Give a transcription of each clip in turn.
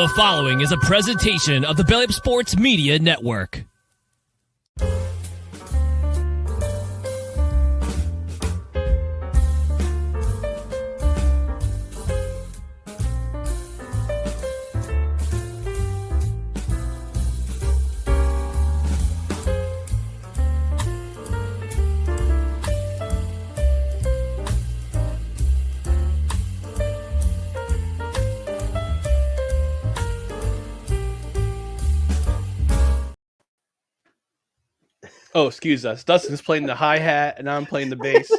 The following is a presentation of the Belly Up Sports Media Network. Oh, excuse us. Dustin's playing the hi-hat, and I'm playing the bass.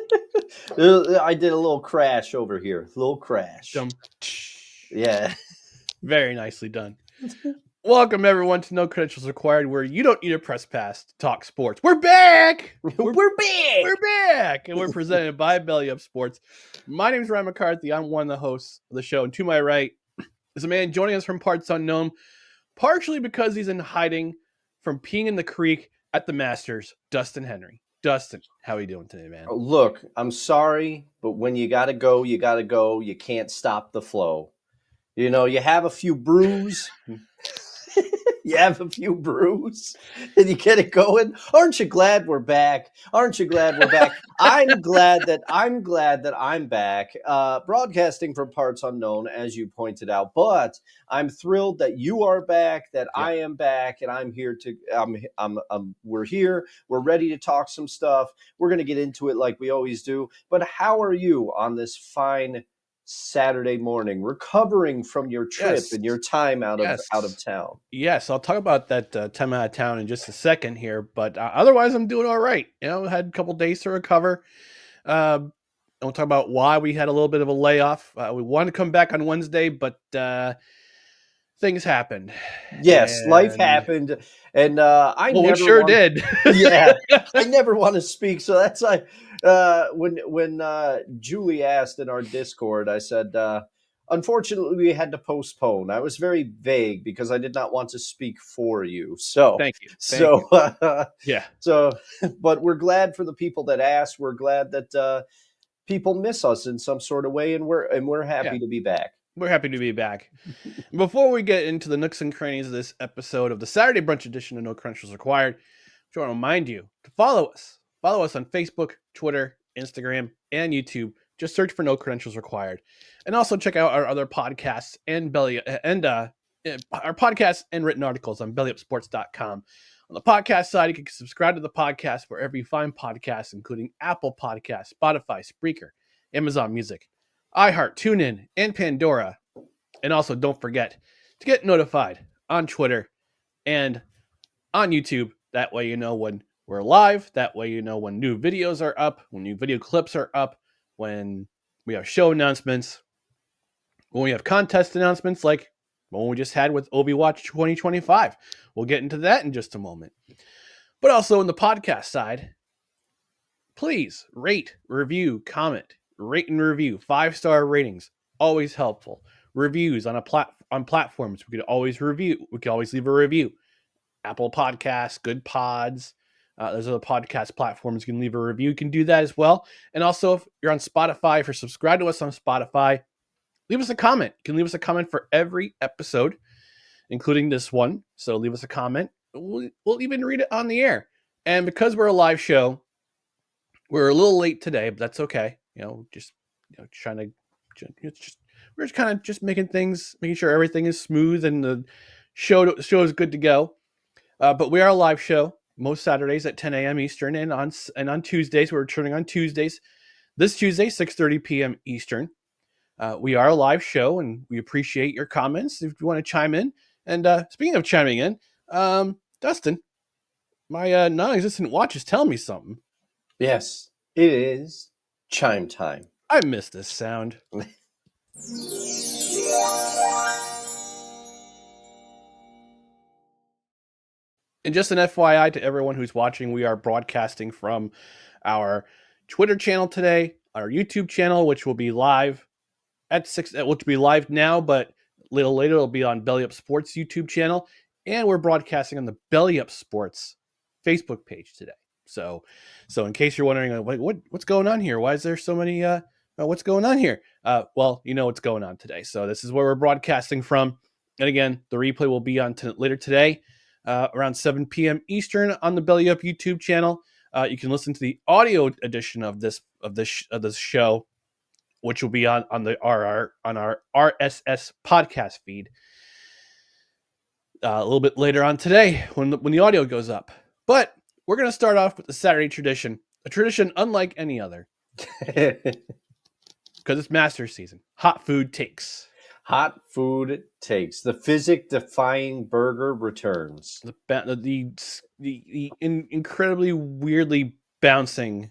I did a little crash over here. A little crash. Yeah. Very nicely done. Welcome, everyone, to No Credentials Required, where you don't need a press pass to talk sports. We're back! We're back! We're back! And we're presented by Belly Up Sports. My name is Ryan McCarthy. I'm one of the hosts of the show. And to my right is a man joining us from parts unknown, partially because he's in hiding from peeing in the creek at the Masters, Dustin Henry. Dustin, how are you doing today, man? Look, I'm sorry, but when you gotta go, you gotta go. You can't stop the flow. You know, you have a few brews. You have a few brews and you get it going. Aren't you glad we're back? Aren't you glad we're back? I'm glad that I'm back, broadcasting from parts unknown, as you pointed out. But I'm thrilled that you are back, that I am back, and I'm here to. We're here. We're ready to talk some stuff. We're gonna get into it like we always do. But how are you on this fine Saturday morning, recovering from your trip and your time out of town? Yes, I'll talk about that time out of town in just a second here, but otherwise I'm doing all right. You know, had a couple days to recover. And we'll talk about why we had a little bit of a layoff. We wanted to come back on Wednesday, but things happened. Yes, life happened, and we sure did. Yeah, I never want to speak, so that's like when Julie asked in our Discord, I said, unfortunately, we had to postpone. I was very vague because I did not want to speak for you. So thank you. Yeah. So, but we're glad for the people that asked. We're glad that people miss us in some sort of way, and we're happy to be back. We're happy to be back. Before we get into the nooks and crannies of this episode of the Saturday Brunch edition of No Credentials Required, I want to remind you to follow us. Follow us on Facebook, Twitter, Instagram, and YouTube. Just search for No Credentials Required. And also check out our other podcasts and our podcasts and written articles on bellyupsports.com. On the podcast side, you can subscribe to the podcast wherever you find podcasts, including Apple Podcasts, Spotify, Spreaker, Amazon Music, iHeart, TuneIn, and Pandora. And also don't forget to get notified on Twitter and on YouTube. That way you know when we're live. That way you know when new videos are up, when new video clips are up, when we have show announcements, when we have contest announcements like one we just had with Watch 2025. We'll get into that in just a moment. But also on the podcast side, please rate, review, comment. Rate and review, 5-star ratings, always helpful. Reviews on platforms, we could always leave a review. Apple Podcasts, Good Pods, those other podcast platforms you can leave a review. You can do that as well. And also, if you're on Spotify, if you're subscribed to us on Spotify, leave us a comment. You can leave us a comment for every episode, including this one. So leave us a comment. We'll even read it on the air. And because we're a live show, we're a little late today, but that's okay. We're just kind of just making sure everything is smooth and the show is good to go. But we are a live show most Saturdays at 10 a.m. Eastern, and on Tuesdays we're returning on Tuesdays. This Tuesday, 6:30 p.m. Eastern. We are a live show, and we appreciate your comments if you want to chime in. And speaking of chiming in, Dustin, my non-existent watch is telling me something. Yes, it is chime time. I miss this sound. And just an FYI to everyone who's watching, we are broadcasting from our Twitter channel today, our YouTube channel, which will be live at 6, which will be live now, but a little later it'll be on Belly Up Sports YouTube channel, and we're broadcasting on the Belly Up Sports Facebook page today. So in case you're wondering, what's going on here? Why is there so many? What's going on here? Well, you know what's going on today. So this is where we're broadcasting from. And again, the replay will be on later today, around 7 p.m. Eastern on the Belly Up YouTube channel. You can listen to the audio edition of this show, which will be on our RSS podcast feed a little bit later on today when the audio goes up. But we're going to start off with the Saturday tradition, a tradition unlike any other, because it's Masters season. Hot food takes. Hot food takes. The physics-defying burger returns. The incredibly weirdly bouncing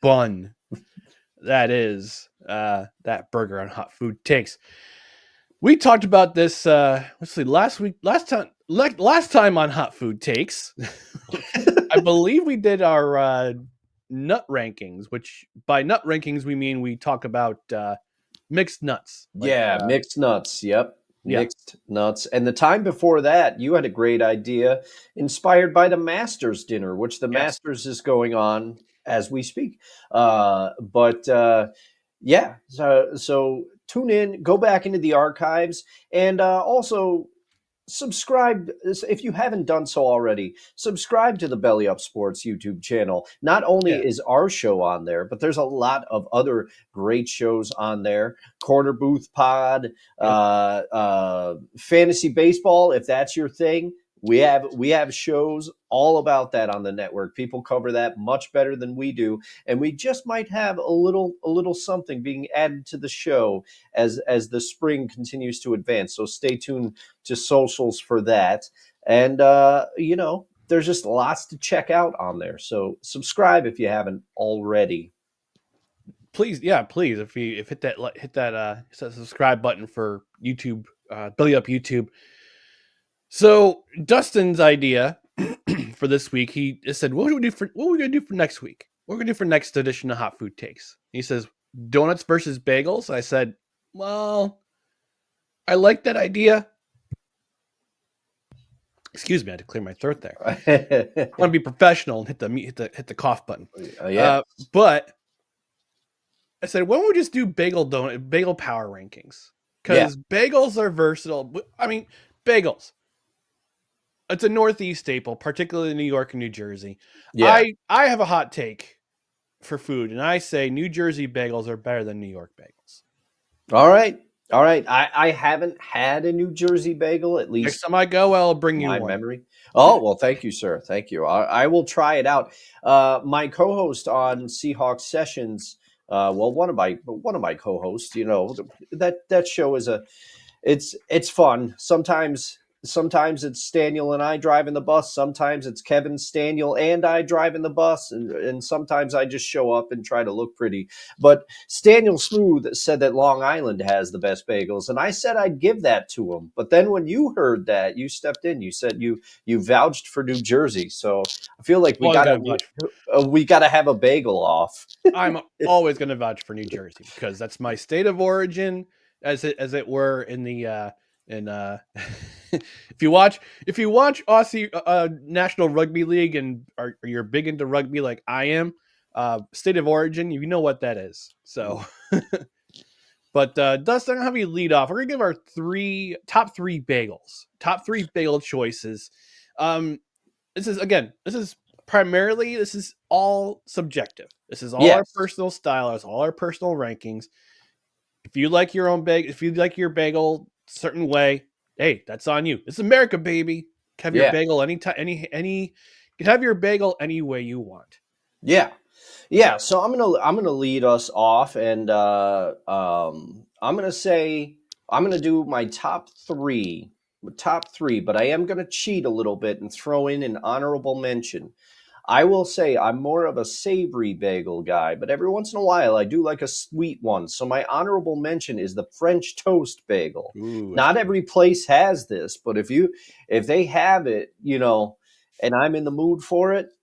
bun that is that burger on Hot Food Takes. We talked about this. Let's see, last time on Hot Food Takes, I believe we did our nut rankings. Which by nut rankings we mean we talk about mixed nuts. Mixed nuts. Yep. Yeah. Mixed nuts. And the time before that, you had a great idea inspired by the Masters dinner, which the Masters is going on as we speak. So tune in, go back into the archives, and also subscribe if you haven't done so already. Subscribe to the Belly Up Sports YouTube channel. Not only is our show on there, but there's a lot of other great shows on there. Corner Booth Pod, Fantasy Baseball, if that's your thing. We have shows all about that on the network. People cover that much better than we do, and we just might have a little something being added to the show as the spring continues to advance. So stay tuned to socials for that. And there's just lots to check out on there. So subscribe if you haven't already. Please. If you hit that subscribe button for YouTube, Belly Up YouTube. So Dustin's idea for this week, he said, what are we gonna do for next week? What are we gonna do for next edition of Hot Food Takes? He says, donuts versus bagels. I said, well, I like that idea. Excuse me, I had to clear my throat there. I want to be professional and hit the cough button. But I said, why don't we just do bagel power rankings? Because bagels are versatile. I mean, bagels. It's a Northeast staple, particularly in New York and New Jersey. Yeah. I have a hot take for food, and I say New Jersey bagels are better than New York bagels. All right. I haven't had a New Jersey bagel, at least. Next time I go, I'll bring you one. Memory. Oh, well, thank you, sir. Thank you. I will try it out. My co-host on Seahawks Sessions, one of my co-hosts, that show is it's fun. Sometimes it's Staniel and I driving the bus. Sometimes it's Kevin, Staniel, and I driving the bus. And sometimes I just show up and try to look pretty. But Staniel Smooth said that Long Island has the best bagels. And I said I'd give that to him. But then when you heard that, you stepped in. You said you vouched for New Jersey. So I feel like we gotta have a bagel off. I'm always going to vouch for New Jersey because that's my state of origin, as it were, in the if you watch Aussie National Rugby League and you're big into rugby like I am, state of origin, you know what that is. So, but Dustin, I'll have you lead off. We're gonna give our top three bagel choices. This is all subjective. This is all our personal style. It's all our personal rankings. If you like your own bagel, if you like your bagel certain way, hey, that's on you. It's America, baby. Have your bagel anytime, you can have your bagel any way you want. Yeah. So I'm gonna lead us off, and I'm gonna do my top three, but I am gonna cheat a little bit and throw in an honorable mention. I will say I'm more of a savory bagel guy, but every once in a while I do like a sweet one. So my honorable mention is the French toast bagel. Ooh, not every place has this, but if they have it, and I'm in the mood for it,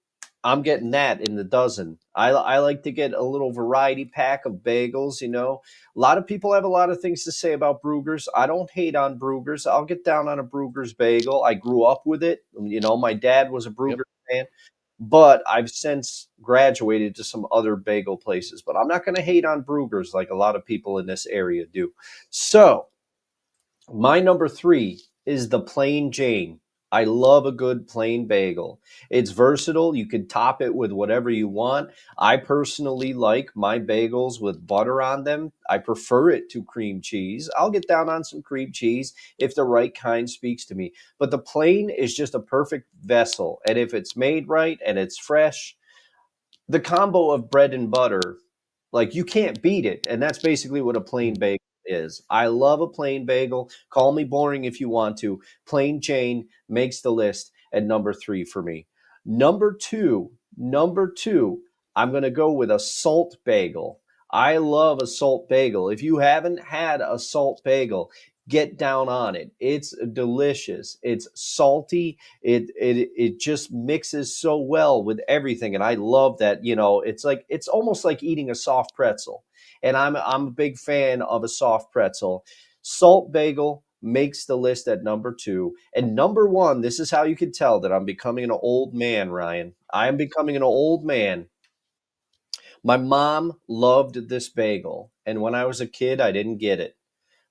I'm getting that in the dozen. I like to get a little variety pack of bagels, A lot of people have a lot of things to say about Bruegger's. I don't hate on Bruegger's. I'll get down on a Bruegger's bagel. I grew up with it. My dad was a Bruegger's fan. But I've since graduated to some other bagel places. But I'm not going to hate on Bruegger's like a lot of people in this area do. So my number 3 is the plain Jane. I love a good plain bagel. It's versatile. You can top it with whatever you want. I personally like my bagels with butter on them. I prefer it to cream cheese. I'll get down on some cream cheese if the right kind speaks to me. But the plain is just a perfect vessel. And if it's made right and it's fresh, the combo of bread and butter, like you can't beat it. And that's basically what a plain bagel is. I love a plain bagel. Call me boring if you want to. Plain Jane makes the list at number 3 for me. Number two, I'm going to go with a salt bagel. I love a salt bagel. If you haven't had a salt bagel, get down on it. It's delicious. It's salty. It just mixes so well with everything, and I love that. It's almost like eating a soft pretzel, and I'm a big fan of a soft pretzel. Salt bagel makes the list at number 2, and number 1. This is how you can tell that I'm becoming an old man, Ryan. I am becoming an old man. My mom loved this bagel, and when I was a kid, I didn't get it,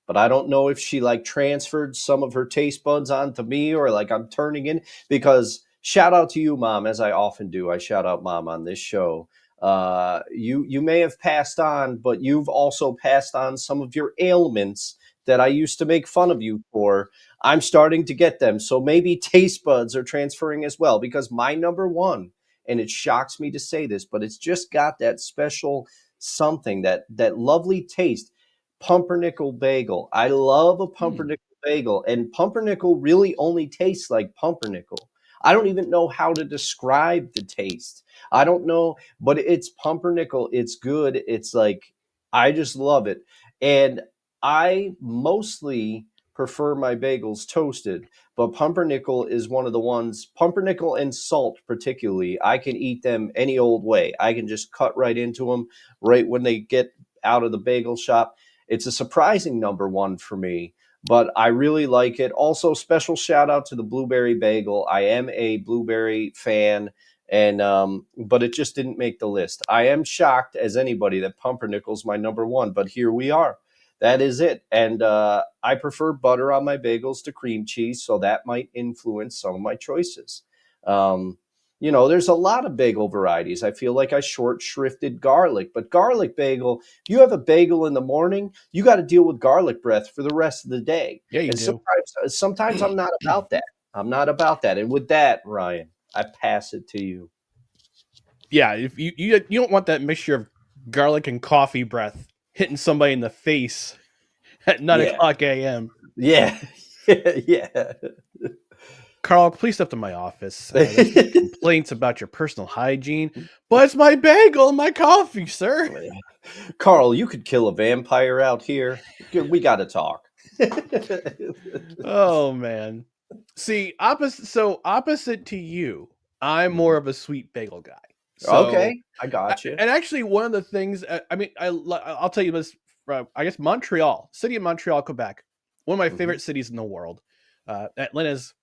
but I don't know if she like transferred some of her taste buds onto me or like I'm turning in, because shout out to you, mom, as I often do. I shout out mom on this show. You may have passed on, but you've also passed on some of your ailments that I used to make fun of you for. I'm starting to get them. So maybe taste buds are transferring as well, because my number 1, and it shocks me to say this, but it's just got that special something, that lovely taste. Pumpernickel bagel. I love a pumpernickel bagel, and pumpernickel really only tastes like pumpernickel. I don't even know how to describe the taste. I don't know, but it's pumpernickel. It's good. It's like, I just love it. And I mostly prefer my bagels toasted, but pumpernickel is one of the ones, pumpernickel and salt particularly, I can eat them any old way. I can just cut right into them right when they get out of the bagel shop. It's a surprising number 1 for me, but I really like it. Also, special shout out to the blueberry bagel. I am a blueberry fan, and but it just didn't make the list. I am shocked as anybody that pumpernickel's my number 1, but here we are. That is it. And I prefer butter on my bagels to cream cheese, so that might influence some of my choices. There's a lot of bagel varieties. I feel like I short shrifted garlic, but garlic bagel, if you have a bagel in the morning, you got to deal with garlic breath for the rest of the day. Yeah, you And do. sometimes I'm not about that. I'm not about that. And with that, Ryan, I pass it to you. Yeah, if you don't want that mixture of garlic and coffee breath hitting somebody in the face at 9 Yeah. o'clock a.m. Yeah. Yeah. Carl, please step to my office. There's some complaints about your personal hygiene, but it's my bagel and my coffee, sir. Carl, you could kill a vampire out here. We got to talk. Oh man. See, opposite to you, I'm more of a sweet bagel guy. So, Okay, I got you. and actually, one of the things, I'll tell you this. I guess Montreal, city of Montreal, Quebec, one of my favorite cities in the world. Atlanta's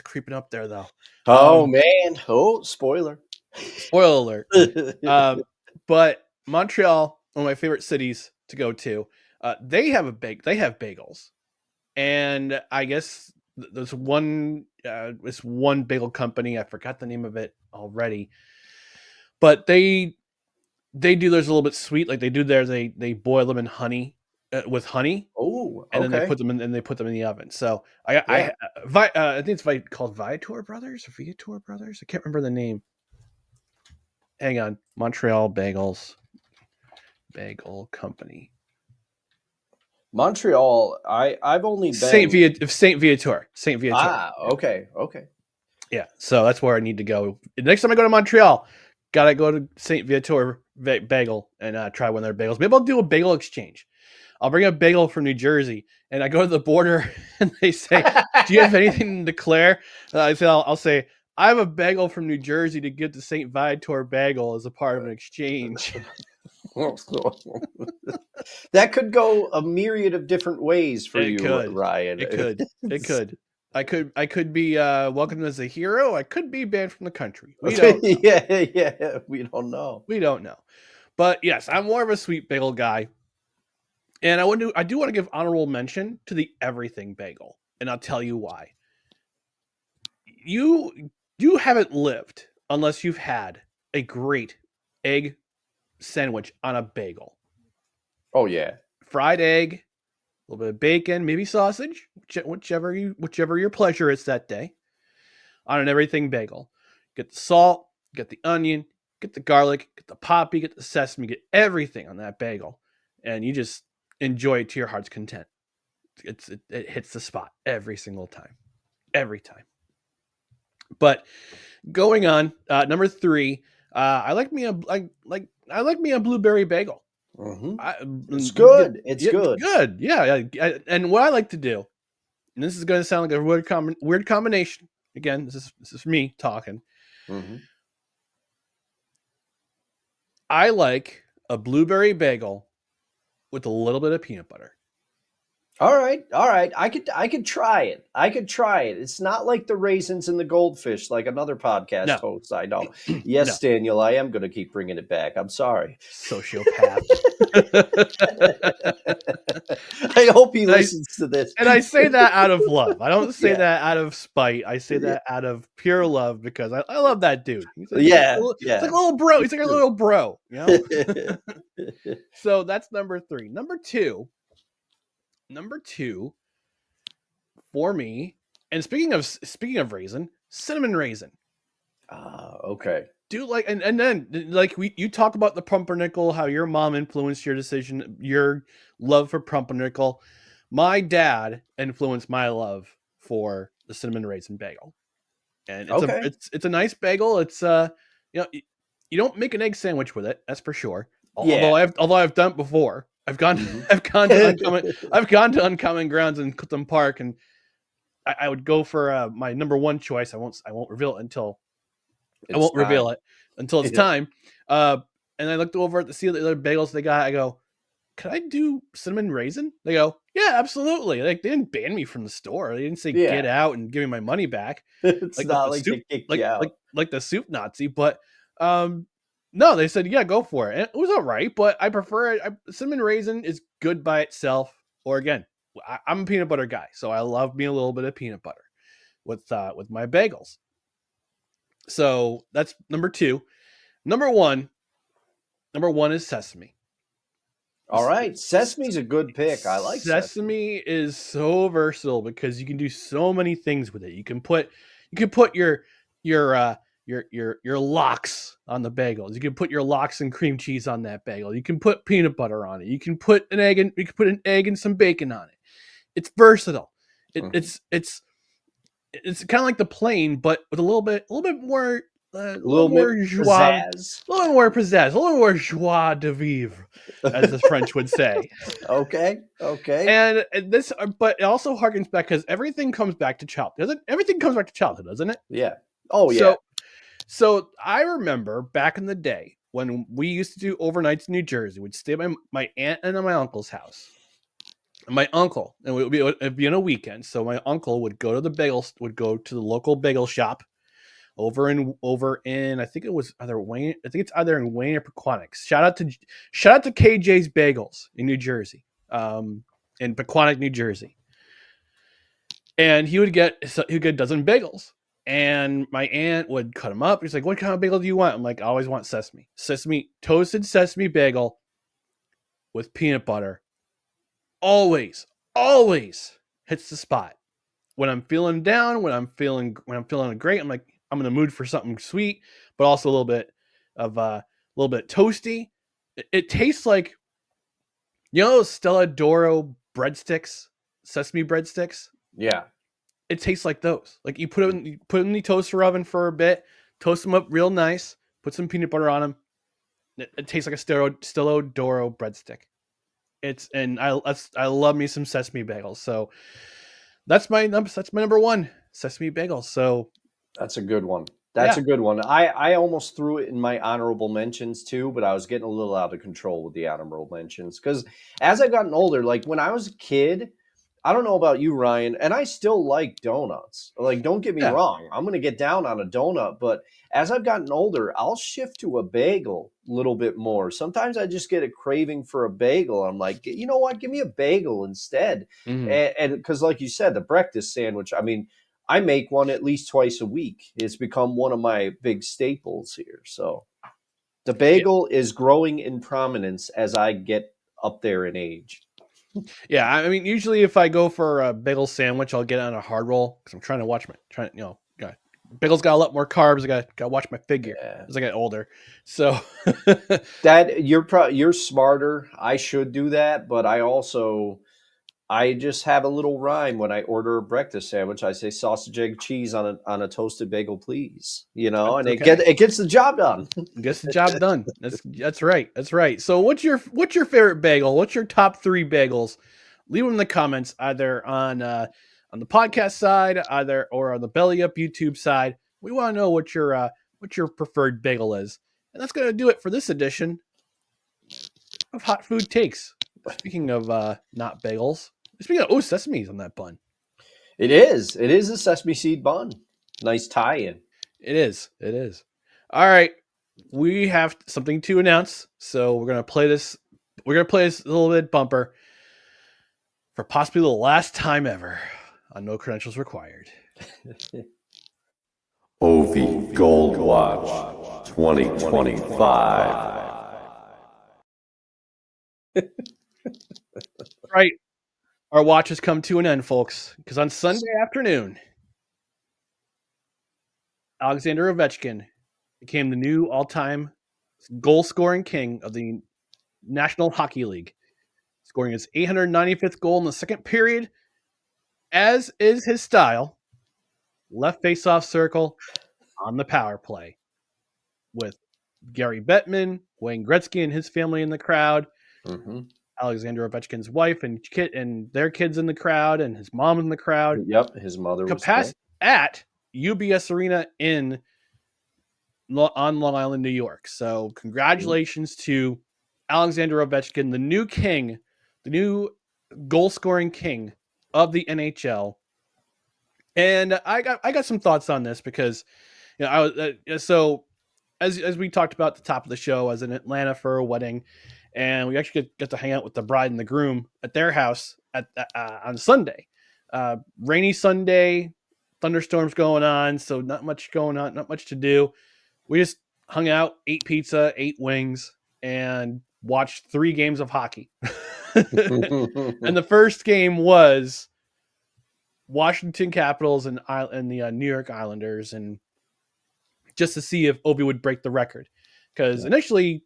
creeping up there though. Oh man! Oh, spoiler! Spoiler alert. But Montreal, one of my favorite cities to go to. They have bagels, and I guess there's this one bagel company. I forgot the name of it already, but they do theirs a little bit sweet. Like they do theirs, they boil them in honey, with honey, Oh, and then okay. they put them in the oven. So Yeah. I think it's called Viator Brothers or Viator Brothers. I can't remember the name. Hang on, Montreal Bagels Bagel Company. Montreal. I've only been Saint Viator. Ah, okay. Yeah, so that's where I need to go. Next time I go to Montreal, gotta go to Saint Viator Bagel and try one of their bagels. Maybe I'll do a bagel exchange. I'll bring a bagel from New Jersey, and I go to the border, and they say, "Do you have anything to declare?" And I'll say, "I have a bagel from New Jersey to give to Saint Viator Bagel as a part of an exchange." That could go a myriad of different ways for It you, could. Ryan. It could. It could. I could be welcomed as a hero. I could be banned from the country. We don't know. Yeah. We don't know. We don't know. But yes, I'm more of a sweet bagel guy. And I do want to give honorable mention to the everything bagel. and I'll tell you why. You haven't lived unless you've had a great egg sandwich on a bagel. Oh yeah. Fried egg, a little bit of bacon, maybe sausage, whichever your pleasure is that day, on an everything bagel. Get the salt, get the onion, get the garlic, get the poppy, get the sesame, get everything on that bagel, and you just enjoy it to your heart's content. It hits the spot every single time, every time. But going on, number 3, I like me a blueberry bagel. It's good. It's good. Good. Yeah. And what I like to do, and this is going to sound like a weird combination. Again, this is me talking. Mm-hmm. I like a blueberry bagel with a little bit of peanut butter. All right. I could try it. It's not like the raisins and the goldfish, like another podcast host I know. Yes, no. Daniel, I am going to keep bringing it back. I'm sorry. Sociopath. I hope he listens to this. And I say that out of love. I don't say that out of spite. I say that out of pure love because I love that dude. He's like a little bro. He's like a little bro. You know? So that's number 3. Number two for me, and speaking of raisin, cinnamon raisin. Okay. Do like and then like you talk about the pumpernickel, how your mom influenced your decision, your love for pumpernickel. My dad influenced my love for the cinnamon raisin bagel, and it's a nice bagel. It's you don't make an egg sandwich with it, that's for sure. Although I've done it before. I've gone to Uncommon Grounds in Clifton Park, and I would go for my number 1 choice. I won't reveal it until it's time. And I looked over to see the other bagels they got. I go, "Can I do cinnamon raisin?" They go, "Yeah, absolutely." Like they didn't ban me from the store. They didn't say get out and give me my money back. It's not like they kicked you out, like the soup Nazi, but no, they said, yeah, go for it. And it was all right, but I prefer it. Cinnamon raisin is good by itself. Or again, I'm a peanut butter guy, so I love me a little bit of peanut butter with my bagels. So that's number 2. Number one is sesame. All right, sesame's a good pick. I like sesame. Is so versatile because you can do so many things with it. You can put your lox on the bagels. You can put your lox and cream cheese on that bagel. You can put peanut butter on it. You can put an egg and some bacon on it. It's versatile. It's kind of like the plain, but with a little bit more pizzazz. A little more pizzazz, a little more joie de vivre, as the French would say. Okay. And this, but it also harkens back because everything comes back to childhood. Everything comes back to childhood, doesn't it? Yeah. Oh yeah. So I remember back in the day when we used to do overnights in New Jersey. We'd stay at my aunt and my uncle's house. My uncle, and it'd be on a weekend. So my uncle would go to the local bagel shop over in I think it was either Wayne. I think it's either in Wayne or Pequannock. Shout out to KJ's Bagels in New Jersey, in Pequannock, New Jersey. And he would get a dozen bagels, and my aunt would cut them up. He's like, "What kind of bagel do you want?" I'm like, "I always want toasted sesame bagel with peanut butter." Always hits the spot. When I'm feeling down, when I'm feeling great, I'm like, I'm in the mood for something sweet, but also a little bit toasty. It tastes like, Stella Doro breadsticks, sesame breadsticks. Yeah, it tastes like those. Like you put them in the toaster oven for a bit, toast them up real nice, put some peanut butter on them. It tastes like a Stella Doro breadstick. I love me some sesame bagels. So that's my number 1, sesame bagels. So that's a good one. A good one. I almost threw it in my honorable mentions too, but I was getting a little out of control with the honorable mentions because as I've gotten older, like when I was a kid, I don't know about you, Ryan, and I still like donuts. Like, don't get me Yeah. wrong. I'm going to get down on a donut, but as I've gotten older, I'll shift to a bagel a little bit more. Sometimes I just get a craving for a bagel. I'm like, you know what? Give me a bagel instead. Mhm. And because, like you said, the breakfast sandwich, I mean, I make one at least twice a week. It's become one of my big staples here. So the Yeah. bagel is growing in prominence as I get up there in age. Yeah, I mean, usually if I go for a bagel sandwich, I'll get on a hard roll because I'm trying to watch bagels got a lot more carbs. I got to watch my figure Yeah. as I get older. So That you're smarter. I should do that, but I just have a little rhyme when I order a breakfast sandwich. I say sausage, egg, cheese on a toasted bagel, please. that's And okay. it gets the job done. Gets the job done. That's right. That's right. So what's your favorite bagel? What's your top 3 bagels? Leave them in the comments either on the podcast side, either or on the Belly Up YouTube side. We want to know what your preferred bagel is. And that's going to do it for this edition of Hot Food Takes. Speaking of not bagels, speaking of sesame's on that bun. It is. It is a sesame seed bun. Nice tie-in. It is. It is. All right. We have something to announce. So we're going to play this. We're going to play this little bit bumper for possibly the last time ever on No Credentials Required. OV Gold Watch 2025. Right. Our watch has come to an end, folks, because on Sunday afternoon, Alexander Ovechkin became the new all-time goal-scoring king of the National Hockey League, scoring his 895th goal in the second period, as is his style, left face-off circle on the power play, with Gary Bettman, Wayne Gretzky and his family in the crowd, Mm-hmm. Alexander Ovechkin's wife and kid and their kids in the crowd, and his mom in the crowd. Yep, his mother was there. At UBS Arena on Long Island, New York. So congratulations to Alexander Ovechkin, the new king, the new goal-scoring king of the NHL. And I got some thoughts on this because I was so as we talked about at the top of the show, I was in Atlanta for a wedding, and we actually got to hang out with the bride and the groom at their house on Sunday. Rainy Sunday, thunderstorms going on, so not much going on, not much to do. We just hung out, ate pizza, ate wings, and watched 3 games of hockey. And the first game was Washington Capitals and the New York Islanders, and just to see if Obi would break the record. Because initially,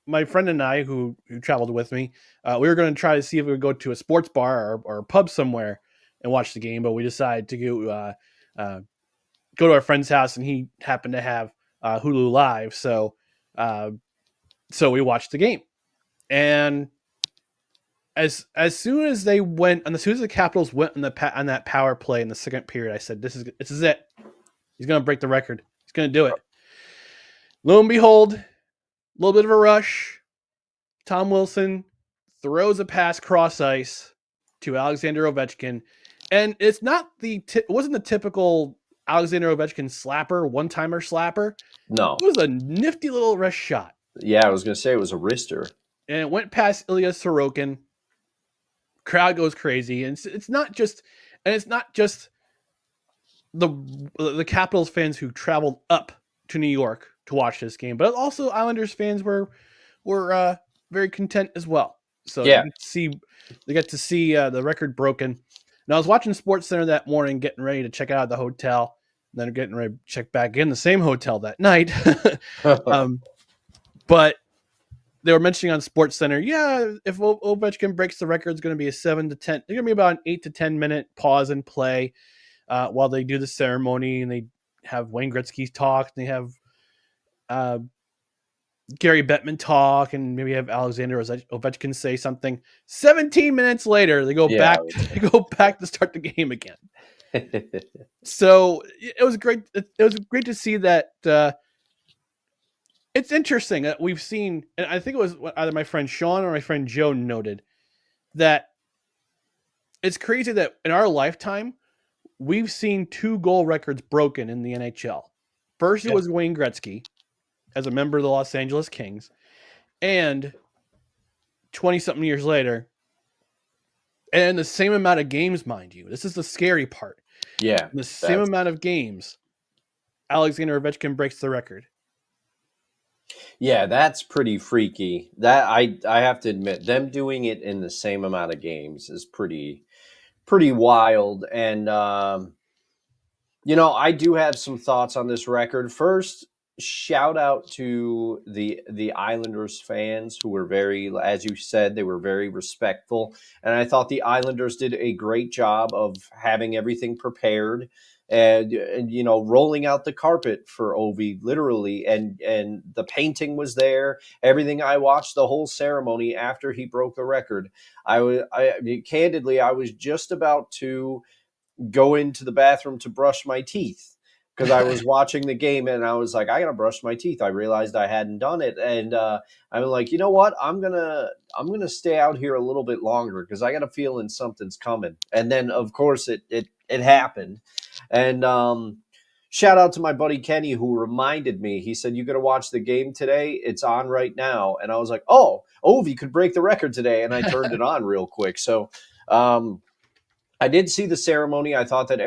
my friend and I, who traveled with me, we were going to try to see if we would go to a sports bar or a pub somewhere and watch the game, but we decided to go to our friend's house, and he happened to have Hulu Live, so we watched the game. And as soon as they went, and as soon as the Capitals went on that power play in the second period, I said, "This is it. He's going to break the record. He's going to do it." Lo and behold, a little bit of a rush. Tom Wilson throws a pass cross ice to Alexander Ovechkin, and it wasn't the typical Alexander Ovechkin slapper, one-timer slapper. No. It was a nifty little wrist shot. Yeah, I was going to say it was a wrister. And it went past Ilya Sorokin. Crowd goes crazy, and it's not just the Capitals fans who traveled up to New York to watch this game, but also Islanders fans were very content as well. So yeah, they get to see the record broken. And I was watching SportsCenter that morning, getting ready to check out of the hotel, and then getting ready to check back in the same hotel that night. But they were mentioning on SportsCenter, if Ovechkin breaks the record, it's going to be a 7 to 10. They're going to be about an 8 to 10 minute pause and play while they do the ceremony, and they have Wayne Gretzky talk, and they have Gary Bettman talk, and maybe have Alexander Ovechkin say something. 17 minutes later, they go back. They go back to start the game again. So it was great. It was great to see that. It's interesting that we've seen, and I think it was either my friend Sean or my friend Joe noted that it's crazy that in our lifetime, we've seen 2 goal records broken in the NHL. First, it was Wayne Gretzky as a member of the Los Angeles Kings, and 20-something years later, and the same amount of games, mind you. This is the scary part. Yeah. In the same amount of games, Alexander Ovechkin breaks the record. Yeah, that's pretty freaky. That I have to admit, them doing it in the same amount of games is pretty wild. And I do have some thoughts on this record. First, shout out to the Islanders fans who were very, as you said, they were very respectful, and I thought the Islanders did a great job of having everything prepared and rolling out the carpet for Ovi literally, and the painting was there. Everything. I watched the whole ceremony after he broke the record. Candidly, I was just about to go into the bathroom to brush my teeth because I was watching the game and I was like, I gotta brush my teeth. I realized I hadn't done it, and I'm like, you know what? I'm gonna stay out here a little bit longer because I got a feeling something's coming. And then, of course, it happened. And shout out to my buddy Kenny who reminded me. He said, "You got to watch the game today. It's on right now." And I was like, "Oh, Ovi could break the record today," and I turned it on real quick. So. I did see the ceremony. I thought that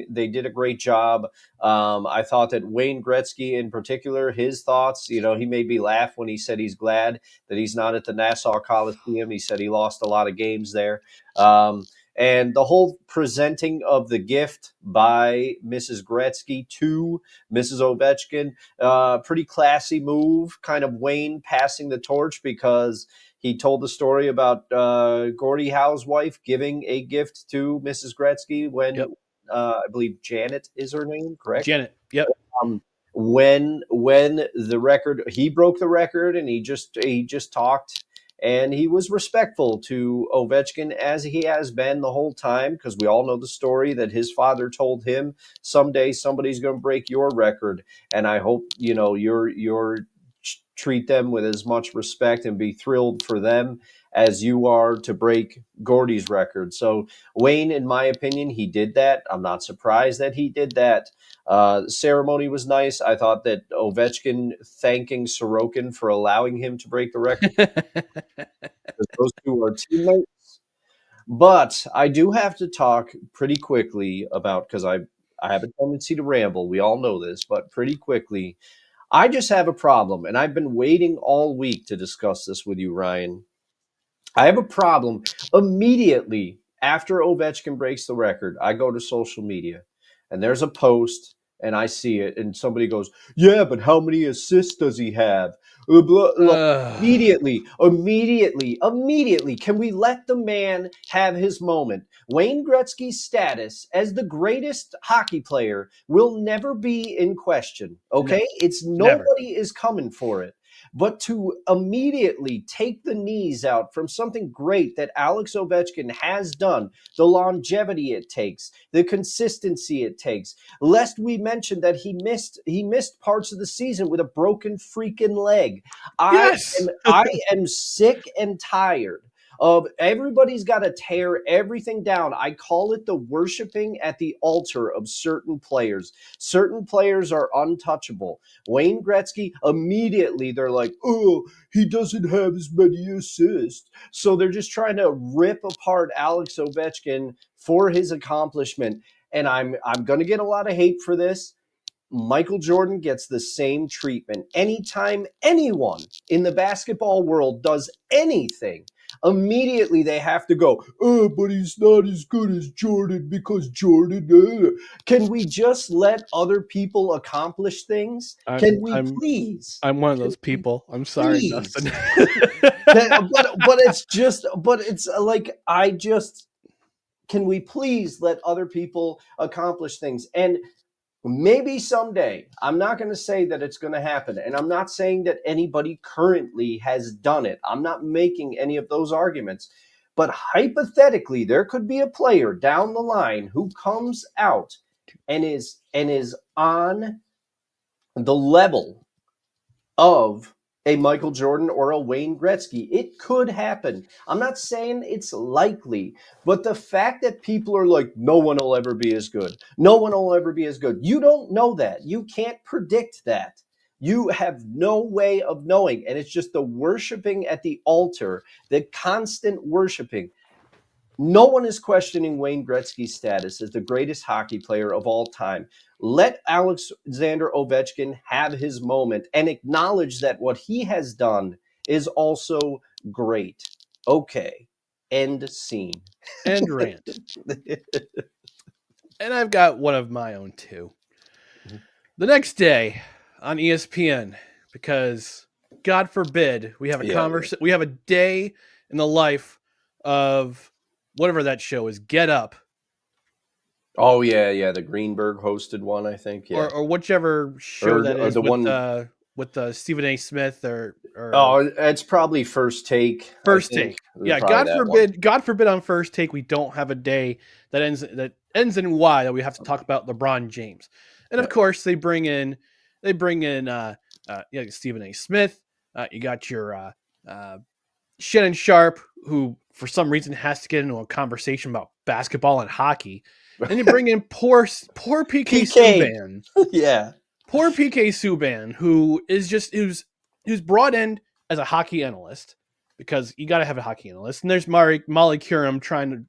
they did a great job. I thought that Wayne Gretzky in particular, his thoughts, he made me laugh when he said he's glad that he's not at the Nassau Coliseum. He said he lost a lot of games there. And the whole presenting of the gift by Mrs. Gretzky to Mrs. Ovechkin, pretty classy move, kind of Wayne passing the torch because he told the story about Gordie Howe's wife giving a gift to Mrs. Gretzky when I believe Janet is her name, correct? Janet. Yep. When the record, he broke the record, and he just talked, and he was respectful to Ovechkin as he has been the whole time, because we all know the story that his father told him, someday somebody's going to break your record, and I hope you're treat them with as much respect and be thrilled for them as you are to break Gordie's record. So Wayne, in my opinion, he did that. I'm not surprised that he did that. The ceremony was nice. I thought that Ovechkin thanking Sorokin for allowing him to break the record, because those two are teammates. But I do have to talk pretty quickly about, because I have a tendency to ramble. We all know this, but pretty quickly, I just have a problem, and I've been waiting all week to discuss this with you, Ryan. I have a problem. Immediately after Ovechkin breaks the record, I go to social media, and there's a post, and I see it, and somebody goes, "Yeah, but how many assists does he have?" Immediately, can we let the man have his moment? Wayne Gretzky's status as the greatest hockey player will never be in question. Okay, nobody is coming for it. But to immediately take the knees out from something great that Alex Ovechkin has done, the longevity it takes, the consistency it takes, lest we mention that he missed parts of the season with a broken freaking leg. Yes. I am sick and tired of everybody's got to tear everything down. I call it the worshiping at the altar of certain players. Certain players are untouchable. Wayne Gretzky, immediately they're like, "Oh, he doesn't have as many assists." So they're just trying to rip apart Alex Ovechkin for his accomplishment. And I'm going to get a lot of hate for this. Michael Jordan gets the same treatment. Anytime anyone in the basketball world does anything, immediately they have to go, "Oh, but he's not as good as Jordan because Jordan." Can we just let other people accomplish things? Can we please? I'm one of those people. I'm sorry, Please. Dustin. But it's like, can we please let other people accomplish things? And maybe someday, I'm not going to say that it's going to happen, and I'm not saying that anybody currently has done it. I'm not making any of those arguments. But hypothetically, there could be a player down the line who comes out and is on the level of a Michael Jordan or a Wayne Gretzky. It could happen. I'm not saying it's likely, but the fact that people are like, no one will ever be as good. No one will ever be as good. You don't know that. You can't predict that. You have no way of knowing. And it's just the worshiping at the altar, the constant worshiping. No one is questioning Wayne Gretzky's status as the greatest hockey player of all time. Let Alexander Ovechkin have his moment and acknowledge that what he has done is also great. Okay. End scene. End rant. And I've got one of my own too. The next day on ESPN, because God forbid we have a we have a day in the life of whatever that show is, Get Up. Oh yeah, the Greenberg hosted one, I think. Yeah, or whichever show that is the with Stephen A. Smith or oh, it's probably First Take. First Take. Yeah, God forbid on First Take we don't have a day that ends in Y that we have to talk about LeBron James. And of course they bring in Stephen A. Smith. You got your Shannon Sharp, who for some reason has to get into a conversation about basketball and hockey. And you bring in poor PK Subban. Yeah. Poor PK Subban, who is just who's brought in as a hockey analyst, because you got to have a hockey analyst. And there's Molly Curum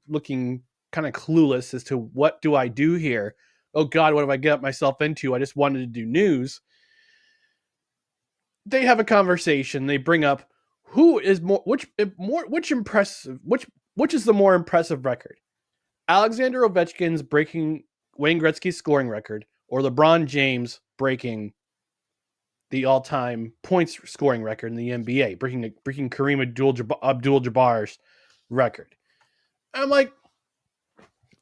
looking kind of clueless as to what do I do here? Oh God, what have I got myself into? I just wanted to do news. They have a conversation. They bring up which is the more impressive record? Alexander Ovechkin's breaking Wayne Gretzky's scoring record, or LeBron James breaking the all-time points scoring record in the NBA, breaking Kareem Abdul-Jabbar's record. I'm like,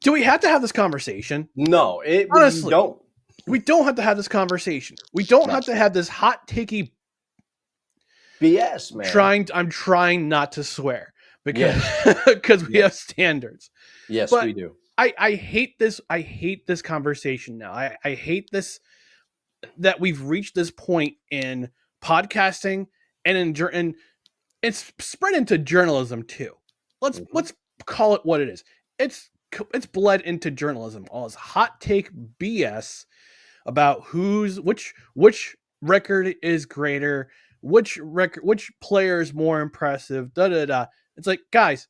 do we have to have this conversation? No, honestly, we don't. We don't have to have this conversation. We don't have to have this hot takey BS, man. I'm trying not to swear because we have standards. Yes, but we do. I hate this. I hate this conversation now. I hate this, that we've reached this point in podcasting and it's spread into journalism too. Let's call it what it is. It's bled into journalism. All this hot take BS about which record is greater, which player is more impressive. It's like, guys,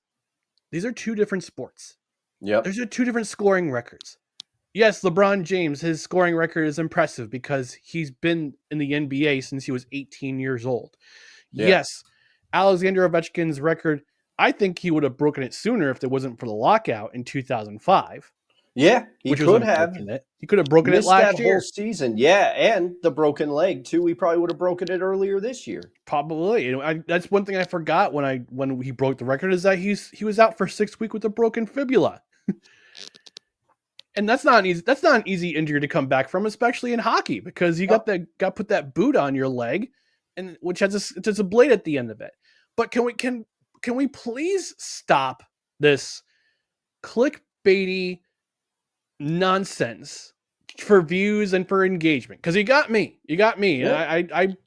these are two different sports. Yep. These are two different scoring records. Yes, LeBron James, his scoring record is impressive because he's been in the NBA since he was 18 years old. Yeah. Yes, Alexander Ovechkin's record, I think he would have broken it sooner if it wasn't for the lockout in 2005. Yeah, he could have. He could have broken it last year. Whole season. Yeah, and the broken leg too. He probably would have broken it earlier this year. Probably. That's one thing I forgot when he broke the record, is that he was out for 6 weeks with a broken fibula. And that's not an easy injury to come back from, especially in hockey, because you got put that boot on your leg, and which has a blade at the end of it. But can we please stop this clickbaity nonsense for views and for engagement? Because you got me. Yeah.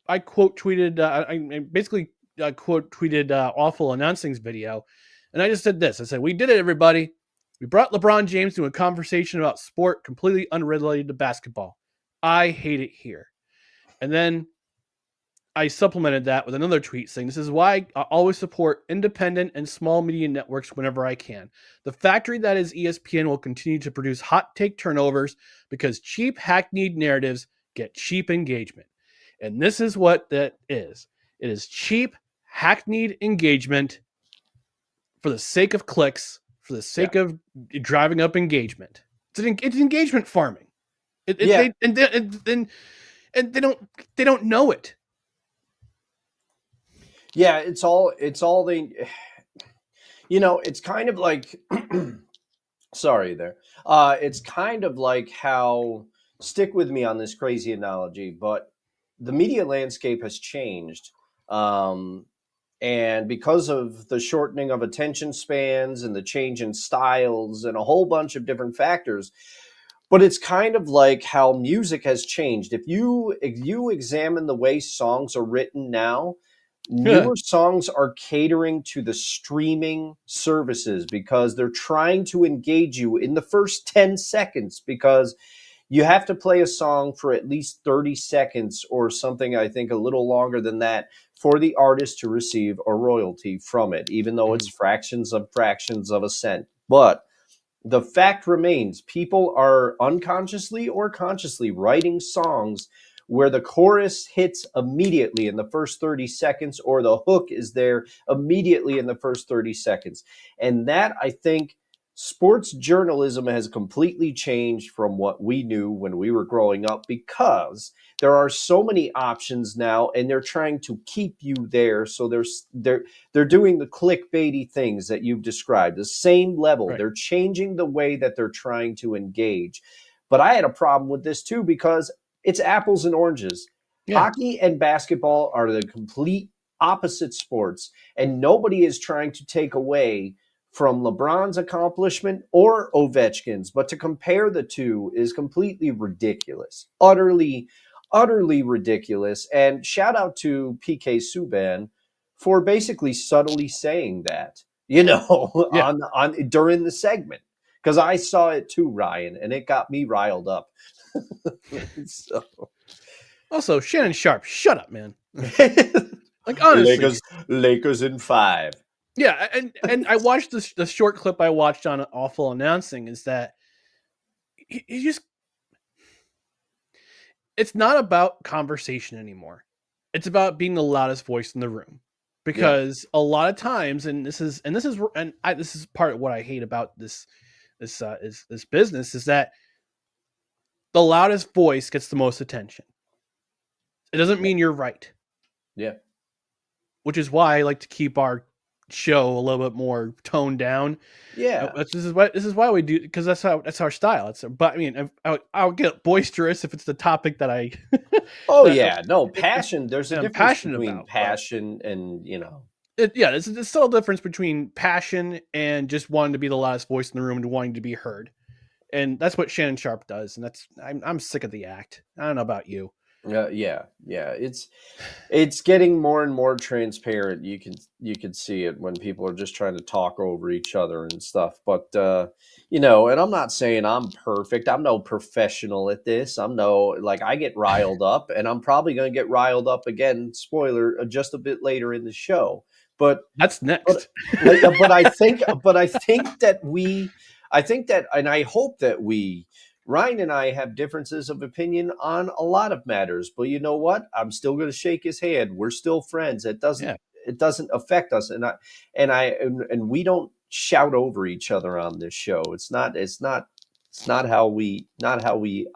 I quote tweeted. I basically quote tweeted Awful Announcing's video, and I just said this. I said, "We did it, everybody. We brought LeBron James to a conversation about sport completely unrelated to basketball. I hate it here." And then I supplemented that with another tweet saying, "This is why I always support independent and small media networks whenever I can. The factory that is ESPN will continue to produce hot take turnovers because cheap, hackneyed narratives get cheap engagement." And this is what that is. It is cheap, hackneyed engagement for the sake of clicks, for the sake of driving up engagement. It's engagement farming. They don't know it. Yeah, it's all they, it's kind of like, sorry there. It's kind of like how, stick with me on this crazy analogy, but the media landscape has changed. And because of the shortening of attention spans and the change in styles and a whole bunch of different factors, but it's kind of like how music has changed. If you examine the way songs are written now, Newer songs are catering to the streaming services because they're trying to engage you in the first 10 seconds because you have to play a song for at least 30 seconds or something, I think a little longer than that, for the artist to receive a royalty from it, even though it's fractions of a cent. But the fact remains, people are unconsciously or consciously writing songs where the chorus hits immediately in the first 30 seconds or the hook is there immediately in the first 30 seconds. And that, I think, sports journalism has completely changed from what we knew when we were growing up because there are so many options now and they're trying to keep you there. So they're doing the clickbaity things that you've described, the same level. Right. They're changing the way that they're trying to engage. But I had a problem with this too because it's apples and oranges. Yeah. Hockey and basketball are the complete opposite sports, and nobody is trying to take away from LeBron's accomplishment or Ovechkin's, but to compare the two is completely ridiculous. Utterly ridiculous. And shout out to PK Subban for basically subtly saying that, Yeah. on during the segment. Because I saw it too, Ryan, and it got me riled up. So. Also, Shannon Sharp, shut up, man. Like honestly, Lakers in 5. yeah, and I watched the short clip I watched on Awful Announcing is that he just it's not about conversation anymore. It's about being the loudest voice in the room. Because a lot of times, this is part of what I hate about this business is that the loudest voice gets the most attention. It doesn't mean you're right. Yeah. Which is why I like to keep our show a little bit more toned down. Yeah. This is why we do, because that's our style. But I mean, I'll get boisterous if it's the topic that I. Oh yeah, no passion. There's a difference between about, passion and there's a subtle difference between passion and just wanting to be the loudest voice in the room and wanting to be heard, and that's what Shannon Sharp does. And I'm sick of the act. I don't know about you. Yeah. It's getting more and more transparent. You can see it when people are just trying to talk over each other and stuff. But and I'm not saying I'm perfect. I'm no professional at this. I get riled up, and I'm probably going to get riled up again. Spoiler, just a bit later in the show. But that's next. But I think that and I hope that Ryan and I have differences of opinion on a lot of matters, but you know what? I'm still going to shake his hand. We're still friends. It doesn't affect us, and we don't shout over each other on this show. It's not how we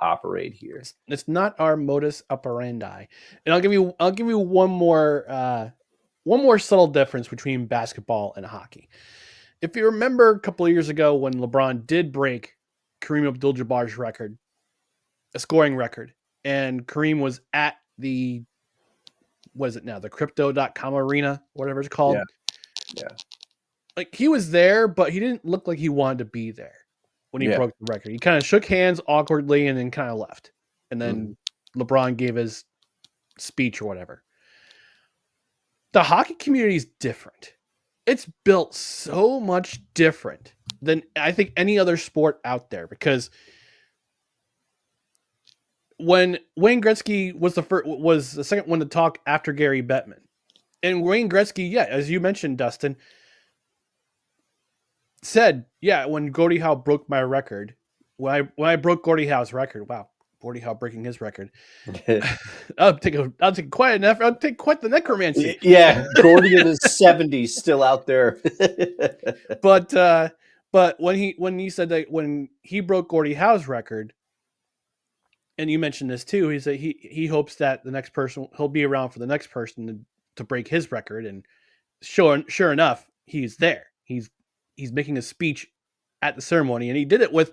operate here. It's not our modus operandi. And I'll give you one more subtle difference between basketball and hockey. If you remember a couple of years ago when LeBron did break Kareem Abdul-Jabbar's record, a scoring record, and Kareem was at the crypto.com arena, whatever it's called. Yeah. Like he was there, but he didn't look like he wanted to be there when he broke the record. He kind of shook hands awkwardly and then kind of left. And then LeBron gave his speech or whatever. The hockey community is different. It's built so much different than I think any other sport out there, because when Wayne Gretzky was the second one to talk after Gary Bettman, and Wayne Gretzky, as you mentioned, Dustin, said, when Gordie Howe broke my record, when I broke Gordie Howe's record, wow, Gordie Howe breaking his record, I'll take quite an effort. I'll take quite the necromancy. Yeah, Gordie in his 70s still out there. But when he said that when he broke Gordie Howe's record, and you mentioned this too, he said he hopes that the next person, he'll be around for the next person to break his record, and sure enough, he's there. He's making a speech at the ceremony, and he did it with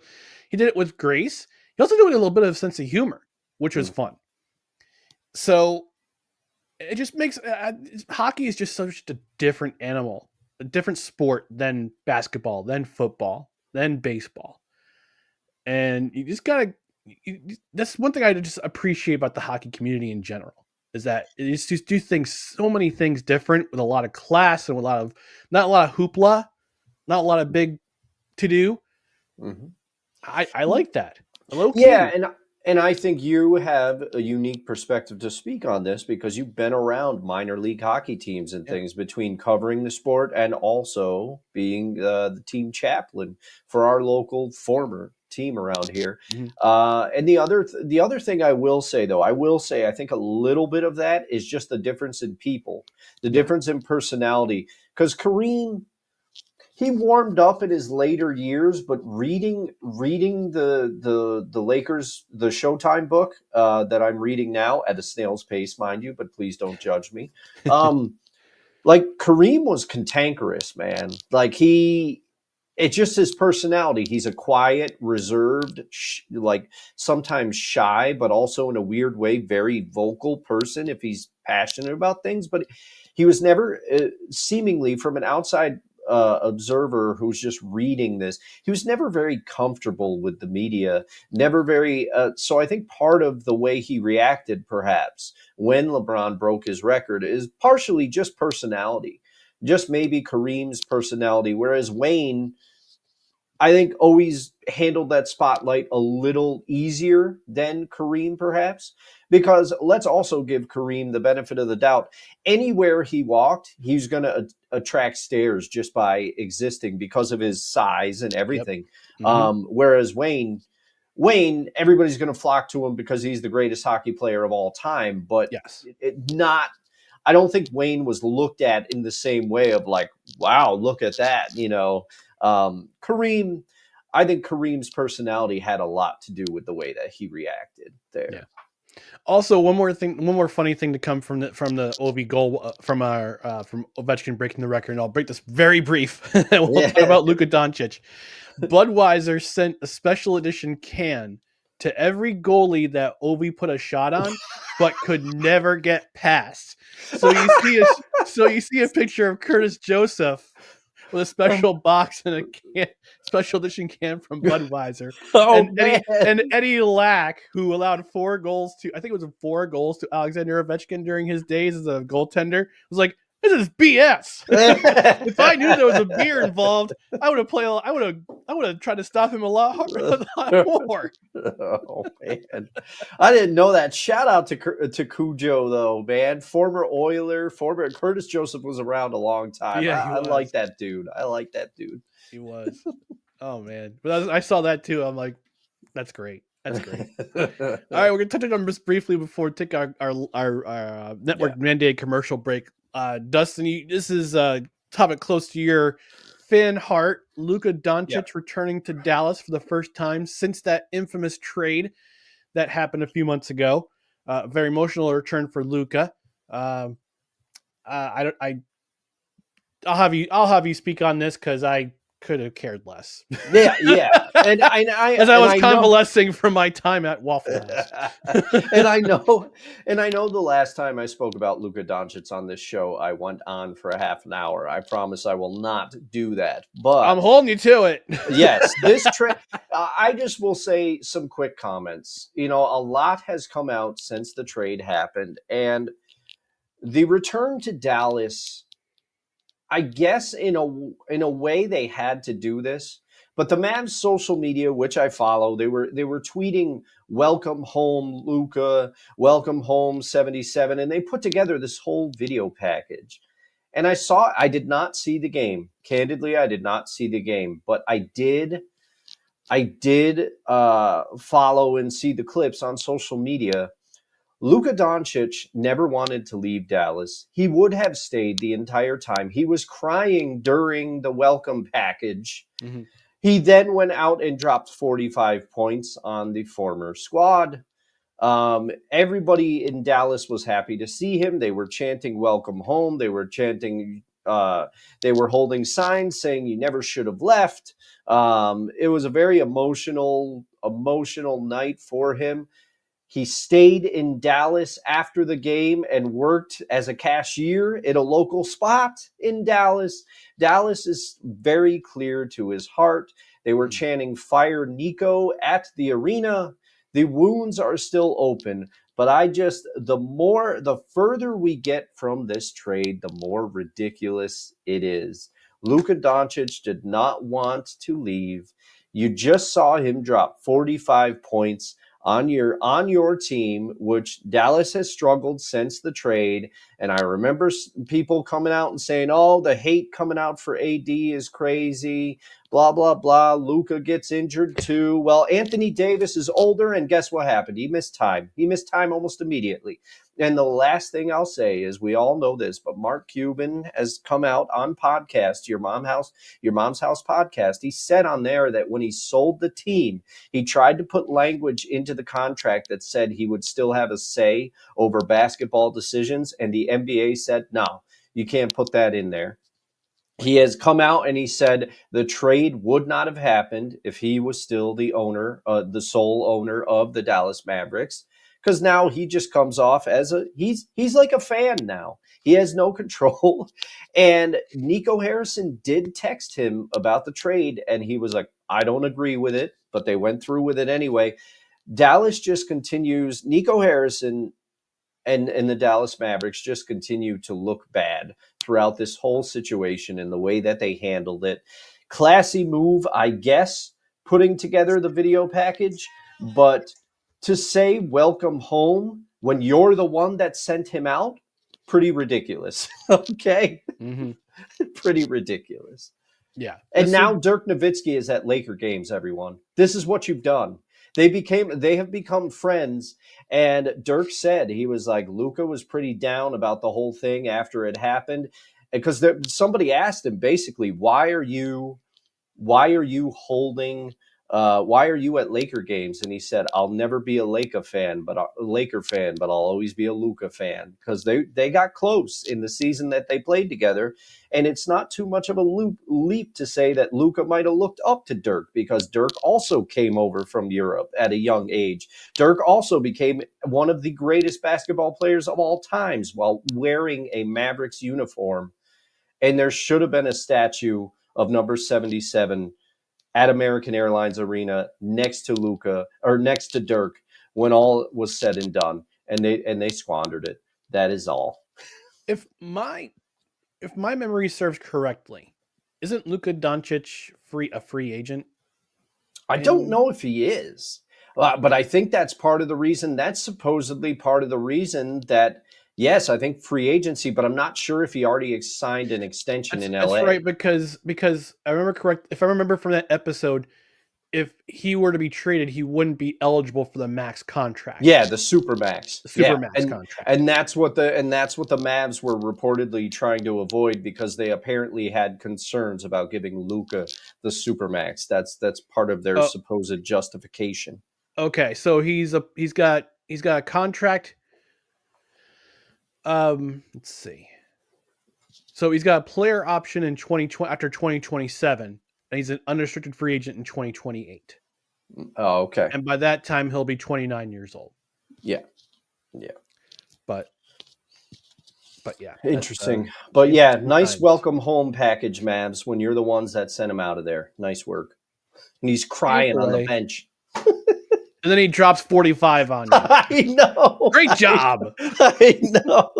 grace. He also did it with a little bit of sense of humor, which was fun. So it just makes hockey is just such a different animal, a different sport than basketball, than football, than baseball. And you just gotta. That's one thing I just appreciate about the hockey community in general. is that it used to do things, so many things different with a lot of class and with not a lot of hoopla, not a lot of big to do. Mhm. I like that. Low Yeah, key. and I think you have a unique perspective to speak on this because you've been around minor league hockey teams and Yeah. things between covering the sport and also being the team chaplain for our local former team around here. Mhm. And the other thing I will say though, I think a little bit of that is just the difference in people, the Yeah. difference in personality. Because Kareem, he warmed up in his later years, but reading the Lakers, the Showtime book that I'm reading now at a snail's pace, mind you, but please don't judge me. Like Kareem was cantankerous, man. Like it's just his personality. He's a quiet, reserved, like sometimes shy, but also in a weird way, very vocal person if he's passionate about things. But he was never, seemingly from an outside observer who's just reading this, he was never very comfortable with the media, never very. So I think part of the way he reacted, perhaps, when LeBron broke his record is partially just personality, just maybe Kareem's personality, whereas Wayne, I think, always handled that spotlight a little easier than Kareem, perhaps, because let's also give Kareem the benefit of the doubt. Anywhere he walked, he's going to attract stares just by existing because of his size and Yep. everything. Mhm. Whereas Wayne, everybody's going to flock to him because he's the greatest hockey player of all time, but Yes. not. I don't think Wayne was looked at in the same way of like, wow, look at that, Kareem, I think Kareem's personality had a lot to do with the way that he reacted Yeah. there. Also, one more funny thing to come from the OV goal from Ovechkin breaking the record, and I'll break this very brief. We'll talk Yeah. about Luka Doncic. Budweiser sent a special edition can to every goalie that Ovi put a shot on, but could never get past. So you see a picture of Curtis Joseph with a special box and special edition can from Budweiser, Oh and man. Eddie Lack, who allowed 4 goals to, I think it was 4 goals to Alexander Ovechkin during his days as a goaltender, was like, this is BS. If I knew there was a beer involved, I would have played. I would have tried to stop him a lot more. Oh man, I didn't know that. Shout out to Cujo though, man. Former Oiler, former Curtis Joseph was around a long time. Yeah, he I like was. that dude. I like that dude. He was. Oh man, but I saw that too. I'm like, that's great. That's great. All right, we're gonna touch on this briefly before we take our Yeah. network mandated commercial break. Dustin, this is a topic close to your fan heart. Luka Yeah. Doncic returning to Dallas for the first time since that infamous trade that happened a few months ago. Very emotional return for Luka. Um, I'll have you speak on this because I could have cared less. Yeah, yeah, and As I was I know, convalescing from my time at Waffle House. and I know. The last time I spoke about Luka Doncic on this show, I went on for a half an hour. I promise I will not do that. I'm But holding you to it. yes, this trade. I just will say some quick comments. A lot has come out since the trade happened, and the return to Dallas, I guess in a way they had to do this. But the Mavs social media, which I follow, they were tweeting "Welcome home, Luca. Welcome home, 77," and they put together this whole video package. And I did not see the game. Candidly, I did not see the game, but I did follow and see the clips on social media. Luka Doncic never wanted to leave Dallas. He would have stayed the entire time. He was crying during the welcome package. Mhm. He then went out and dropped 45 points on the former squad. Everybody in Dallas was happy to see him. They were chanting "Welcome home." They were chanting. They were holding signs saying "You never should have left." It was a very emotional night for him. He stayed in Dallas after the game and worked as a cashier in a local spot in Dallas. Dallas is very clear to his heart. They were chanting "Fire Nico" at the arena. The wounds are still open, But the further we get from this trade, the more ridiculous it is. Luka Doncic did not want to leave. You just saw him drop 45 points on your team, which Dallas has struggled since the trade. And I remember people coming out and saying, oh, the hate coming out for AD is crazy, blah, blah, blah. Luka gets injured too. Well, Anthony Davis is older, and guess what happened? He missed time. He missed time almost immediately. And the last thing I'll say is, we all know this, but Mark Cuban has come out on podcast, Your Mom's House podcast. He said on there that when he sold the team, he tried to put language into the contract that said he would still have a say over basketball decisions. And the NBA said, no, you can't put that in there. He has come out and he said the trade would not have happened if he was still the owner, the sole owner of the Dallas Mavericks. Because now he just comes off as he's like a fan now. He has no control. And Nico Harrison did text him about the trade, and he was like, I don't agree with it, but they went through with it anyway. Dallas just continues. Nico Harrison and the Dallas Mavericks just continue to look bad throughout this whole situation and the way that they handled it. Classy move, I guess, putting together the video package, but to say welcome home when you're the one that sent him out, pretty ridiculous. Okay? Mm-hmm. Pretty ridiculous. Yeah. And now Dirk Nowitzki is at Laker games, everyone. This is what you've done. They have become friends. And Dirk said, he was like, Luka was pretty down about the whole thing after it happened. Because somebody asked him basically, why are you at Laker games? And he said, I'll never be a Laker fan, but I'll always be a Luka fan, because they got close in the season that they played together. And it's not too much of a leap to say that Luka might have looked up to Dirk, because Dirk also came over from Europe at a young age. Dirk also became one of the greatest basketball players of all times while wearing a Mavericks uniform. And there should have been a statue of number 77 at American Airlines Arena next to Luka, or next to Dirk, when all was said and done, and they squandered it. That is all. If my memory serves correctly, isn't Luka Doncic a free agent? I don't know if he is, but I think that's part of the reason. That's supposedly part of the reason that, yes, I think free agency, but I'm not sure if he already signed an extension in LA. That's right, because I remember correct. If I remember from that episode, if he were to be traded, he wouldn't be eligible for the max contract. Yeah, the supermax. Contract. And that's what the Mavs were reportedly trying to avoid, because they apparently had concerns about giving Luka the supermax. That's part of their supposed justification. Okay, so he's got a contract. Let's see. So he's got a player option in 2020 after 2027. And he's an unrestricted free agent in 2028. Oh, okay. And by that time, he'll be 29 years old. Yeah. But yeah. Interesting. But yeah, nice welcome home package, Mavs, when you're the ones that sent him out of there. Nice work. And he's crying on the bench. And then he drops 45 on you. I know. Great job. I know.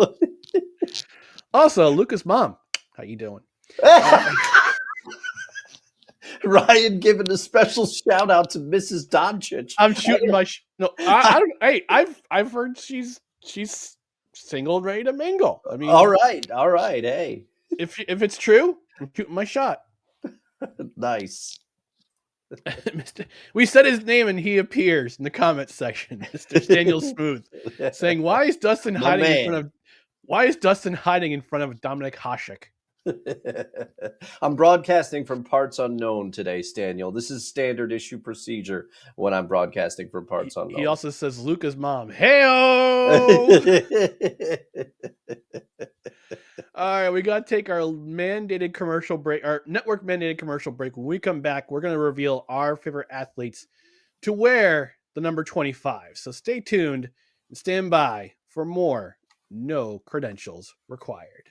Also, Luka's mom. How you doing? Ryan giving a special shout out to Mrs. Doncic. I'm shooting my no. I don't. Hey, I've heard she's single, ready to mingle. I mean, all right. Hey, if it's true, I'm shooting my shot. Nice. We said his name and he appears in the comments section. Mr. Daniel Smooth saying, "Why is Dustin hiding in front of Dominic Hasek?" I'm broadcasting from parts unknown today, Staniel. This is standard issue procedure when I'm broadcasting from parts unknown. He also says Luka's mom. Hey-o! All right, we got to take our mandated commercial break, our network mandated commercial break. When we come back, we're going to reveal our favorite athletes to wear the number 25. So stay tuned and stand by for more No Credentials Required.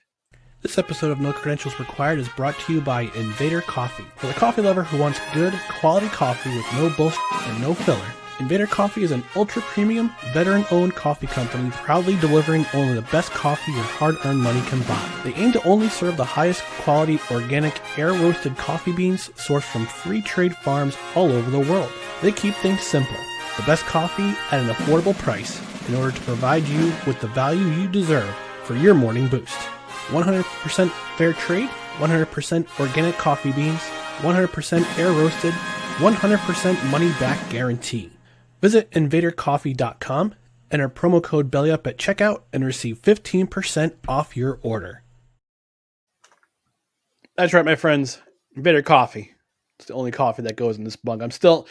This episode of No Credentials Required is brought to you by Invader Coffee. For the coffee lover who wants good, quality coffee with no bullshit and no filler, Invader Coffee is an ultra-premium, veteran-owned coffee company proudly delivering only the best coffee your hard-earned money can buy. They aim to only serve the highest quality, organic, air-roasted coffee beans sourced from free trade farms all over the world. They keep things simple. The best coffee at an affordable price in order to provide you with the value you deserve for your morning boost. 100% fair trade, 100% organic coffee beans, 100% air-roasted, 100% money-back guarantee. Visit invadercoffee.com, enter promo code BELLYUP at checkout, and receive 15% off your order. That's right, my friends. Invader Coffee. It's the only coffee that goes in this mug. I'm still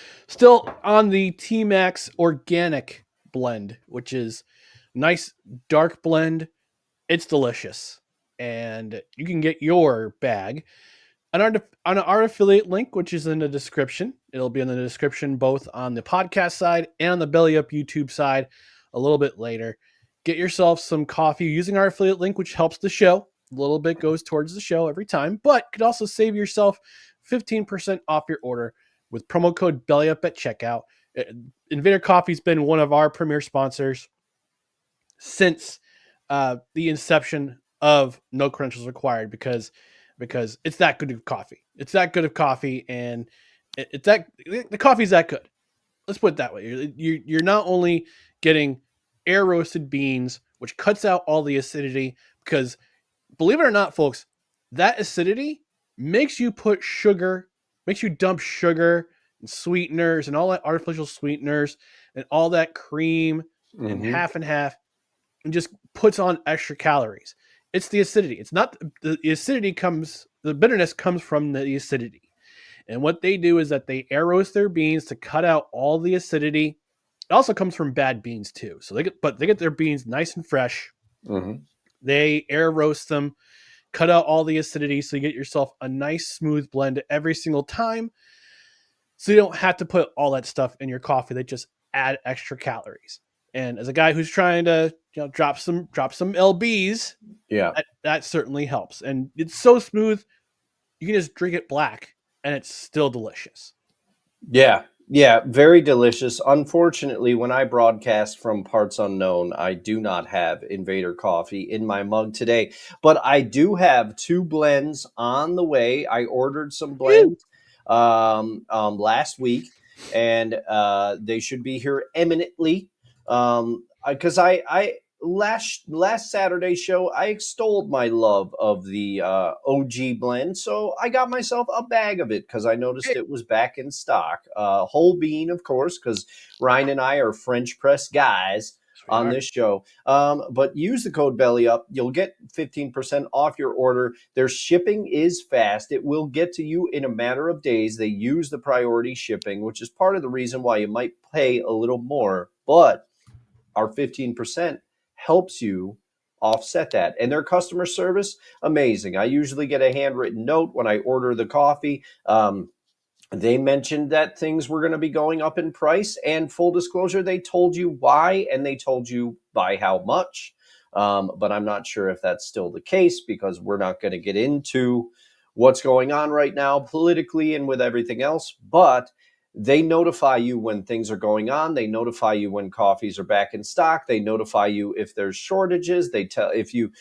on the T-Max Organic blend, which is nice dark blend. It's delicious. And you can get your bag on our affiliate link, which is in the description. It'll be in the description both on the podcast side and on the Belly Up YouTube side a little bit later. Get yourself some coffee using our affiliate link, which helps the show. A little bit goes towards the show every time, but could also save yourself 15% off your order with promo code BELLYUP at checkout. Invader Coffee's been one of our premier sponsors since the inception of No Credentials Required because it's that good of coffee. It's that good of coffee, and the coffee's that good. Let's put it that way. You're not only getting air roasted beans, which cuts out all the acidity, because believe it or not, folks, that acidity makes you dump sugar and sweeteners and all that artificial sweeteners and all that cream and half, and just puts on extra calories. It's the acidity. It's not the acidity the bitterness comes from the acidity. And what they do is that they air roast their beans to cut out all the acidity. It also comes from bad beans too. So they get their beans nice and fresh. Mm-hmm. They air roast them, cut out all the acidity. So you get yourself a nice smooth blend every single time. So you don't have to put all that stuff in your coffee. They just add extra calories. And as a guy who's trying to drop some LBs, that certainly helps. And it's so smooth, you can just drink it black, and it's still delicious. Yeah, very delicious. Unfortunately, when I broadcast from parts unknown, I do not have Invader Coffee in my mug today, but I do have 2 blends on the way. I ordered some blends last week, and they should be here imminently. Because I last Saturday's show, I extolled my love of the OG blend, so I got myself a bag of it because I noticed it was back in stock. Whole bean, of course, because Ryan and I are French press guys on this show. But use the code BELLYUP. You'll get 15% off your order. Their shipping is fast. It will get to you in a matter of days. They use the priority shipping, which is part of the reason why you might pay a little more, but our 15% helps you offset that. And their customer service, amazing. I usually get a handwritten note when I order the coffee. They mentioned that things were going to be going up in price, and full disclosure, they told you why, and they told you by how much. But I'm not sure if that's still the case, because we're not going to get into what's going on right now politically and with everything else. But they notify you when things are going on. They notify you when coffees are back in stock. They notify you if there's shortages. They tell if you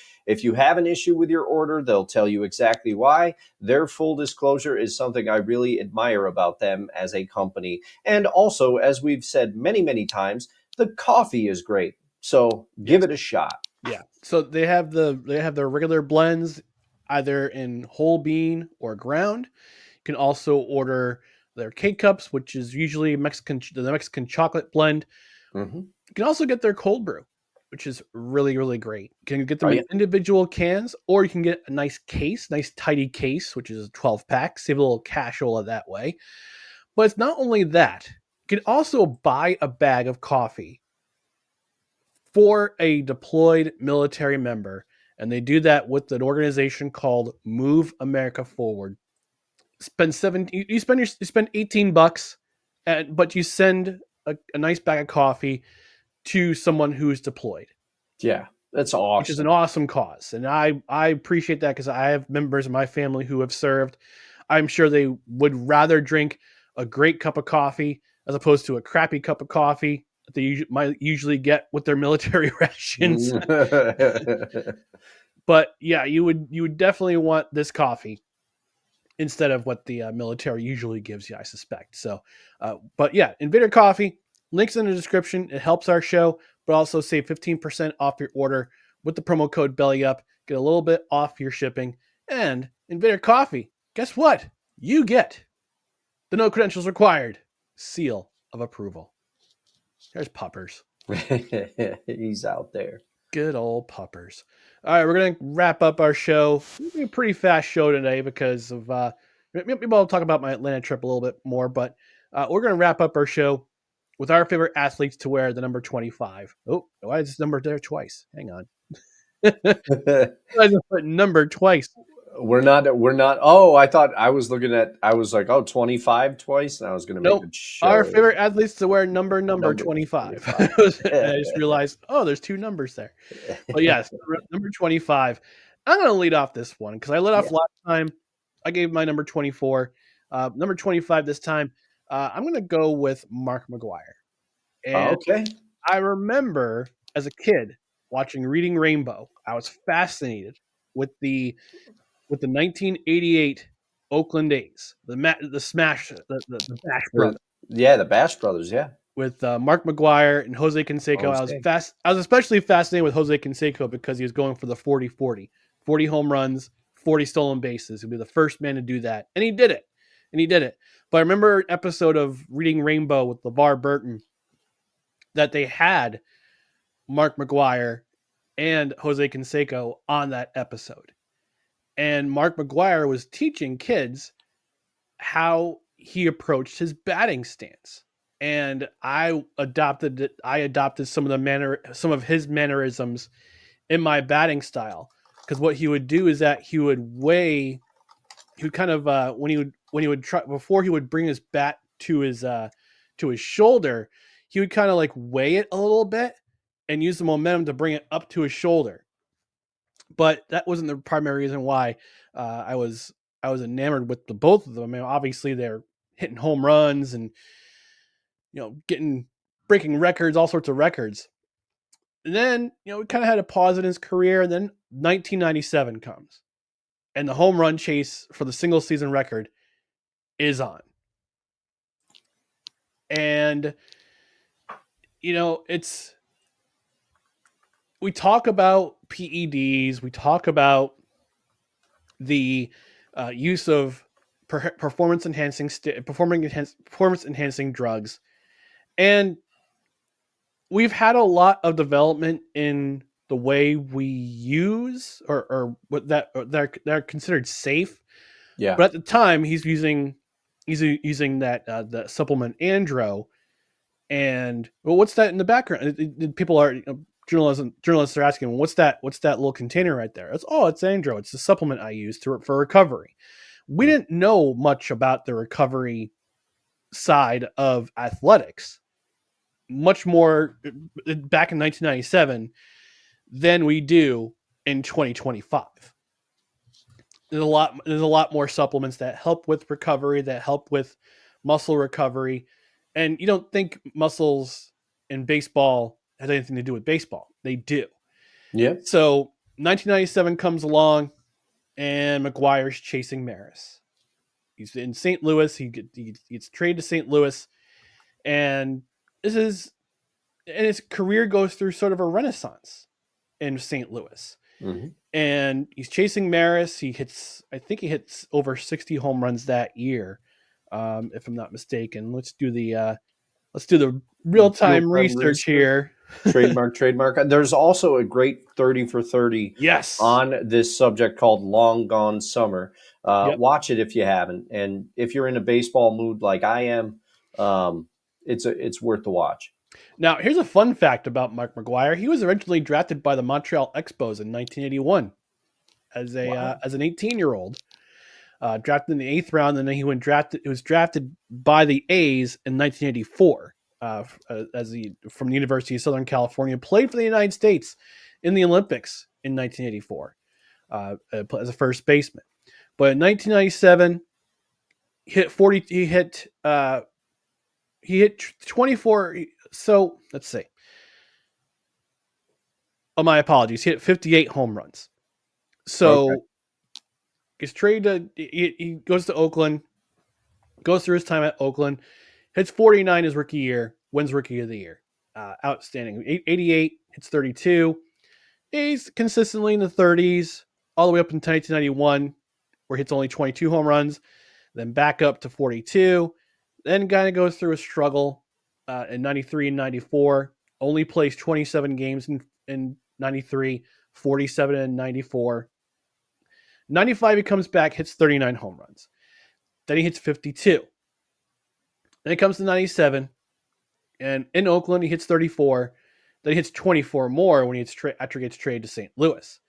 have an issue with your order, they'll tell you exactly why. Their full disclosure is something I really admire about them as a company. And also, as we've said many, many times, the coffee is great. So give it a shot. Yeah. So they have their regular blends either in whole bean or ground. You can also order their K-Cups, which is usually the Mexican chocolate blend. Mm-hmm. You can also get their cold brew, which is really, really great. You can get them in individual cans, or you can get a nice tidy case, which is a 12-pack. Save a little cashola that way. But it's not only that. You can also buy a bag of coffee for a deployed military member, and they do that with an organization called Move America Forward. You spend $18, but you send a nice bag of coffee to someone who's deployed. Yeah, that's awesome. Which is an awesome cause, and I appreciate that because I have members of my family who have served. I'm sure they would rather drink a great cup of coffee as opposed to a crappy cup of coffee that they might usually get with their military rations. But yeah, you would definitely want this coffee instead of what the military usually gives you, I suspect. So, but yeah, Invader Coffee, links in the description. It helps our show, but also save 15% off your order with the promo code BELLYUP. Get a little bit off your shipping. And Invader Coffee, guess what? You get the no credentials required seal of approval. There's Puppers. He's out there. Good old Puppers. All right, we're going to wrap up our show. It'll be a pretty fast show today because of, maybe I'll talk about my Atlanta trip a little bit more, but we're going to wrap up our show with our favorite athletes to wear the number 25. Oh, why is this number there twice? Hang on. I just put number twice. We're not. Oh, I thought I was looking at, I was like, 25 twice. And I was going to make Nope. a show. Our favorite athletes to wear number 25. 25. And I just realized, there's two numbers there. But yes, number 25. I'm going to lead off this one because I lit off last time. I gave my number 24. Number 25 this time. I'm going to go with Mark McGwire. And Okay. I remember as a kid watching Reading Rainbow. I was fascinated with the 1988 Oakland A's, the Bash Brothers. Yeah, the Bash Brothers. Yeah, with Mark McGwire and Jose Canseco. I was especially fascinated with Jose Canseco because he was going for the 40-40, 40 home runs, 40 stolen bases. He'd be the first man to do that, and he did it. But I remember an episode of Reading Rainbow with LeVar Burton that they had Mark McGwire and Jose Canseco on that episode. And Mark McGwire was teaching kids how he approached his batting stance. And I adopted some of his mannerisms in my batting style. Because what he would do is that he would kind of when he would try, before he would bring his bat to his shoulder, he would kind of like weigh it a little bit and use the momentum to bring it up to his shoulder. But that wasn't the primary reason why I was enamored with the both of them. I mean, obviously they're hitting home runs and breaking records, all sorts of records. And then he kind of had a pause in his career, and then 1997 comes, and the home run chase for the single season record is on. And we talk about PEDs, we talk about the use of performance enhancing drugs, and we've had a lot of development in the way we use or what that they're considered safe. Yeah. But at the time, he's using that the supplement Andro, and what's that in the background? People are journalists are asking, what's that little container right there? It's Andro. It's the supplement I use for recovery. We didn't know much about the recovery side of athletics, much more back in 1997 than we do in 2025. There's a lot more supplements that help with recovery, that help with muscle recovery. And you don't think muscles in baseball has anything to do with baseball. They do. Yeah. So 1997 comes along, and McGwire's chasing Maris. He's in St. Louis. He gets traded to St. Louis, and his career goes through sort of a renaissance in St. Louis. Mm-hmm. And he's chasing Maris. I think he hits over 60 home runs that year, if I'm not mistaken. Let's do the real-time research here. Trademark. There's also a great 30 for 30 on this subject called Long Gone Summer. Watch it if you haven't. And if you're in a baseball mood like I am, it's worth the watch. Now, here's a fun fact about Mark McGwire. He was originally drafted by the Montreal Expos in 1981 as an 18-year-old, drafted in the 8th round, and then he was drafted by the A's in 1984 from the University of Southern California. Played for the United States in the Olympics in 1984 as a first baseman. But in 1997, he hit he hit 24. So let's see. Oh, my apologies. He hit 58 home runs. So gets traded to he goes to Oakland, goes through his time at Oakland, hits 49 his rookie year, wins Rookie of the Year. Outstanding. 88, hits 32. He's consistently in the 30s, all the way up in 1991, where he hits only 22 home runs, then back up to 42. Then kind of goes through a struggle in 93 and 94. Only plays 27 games in 93, 47 and 94. 95, he comes back, hits 39 home runs. Then he hits 52. Then he comes to 97, and in Oakland, he hits 34. Then he hits 24 more when after he gets traded to St. Louis.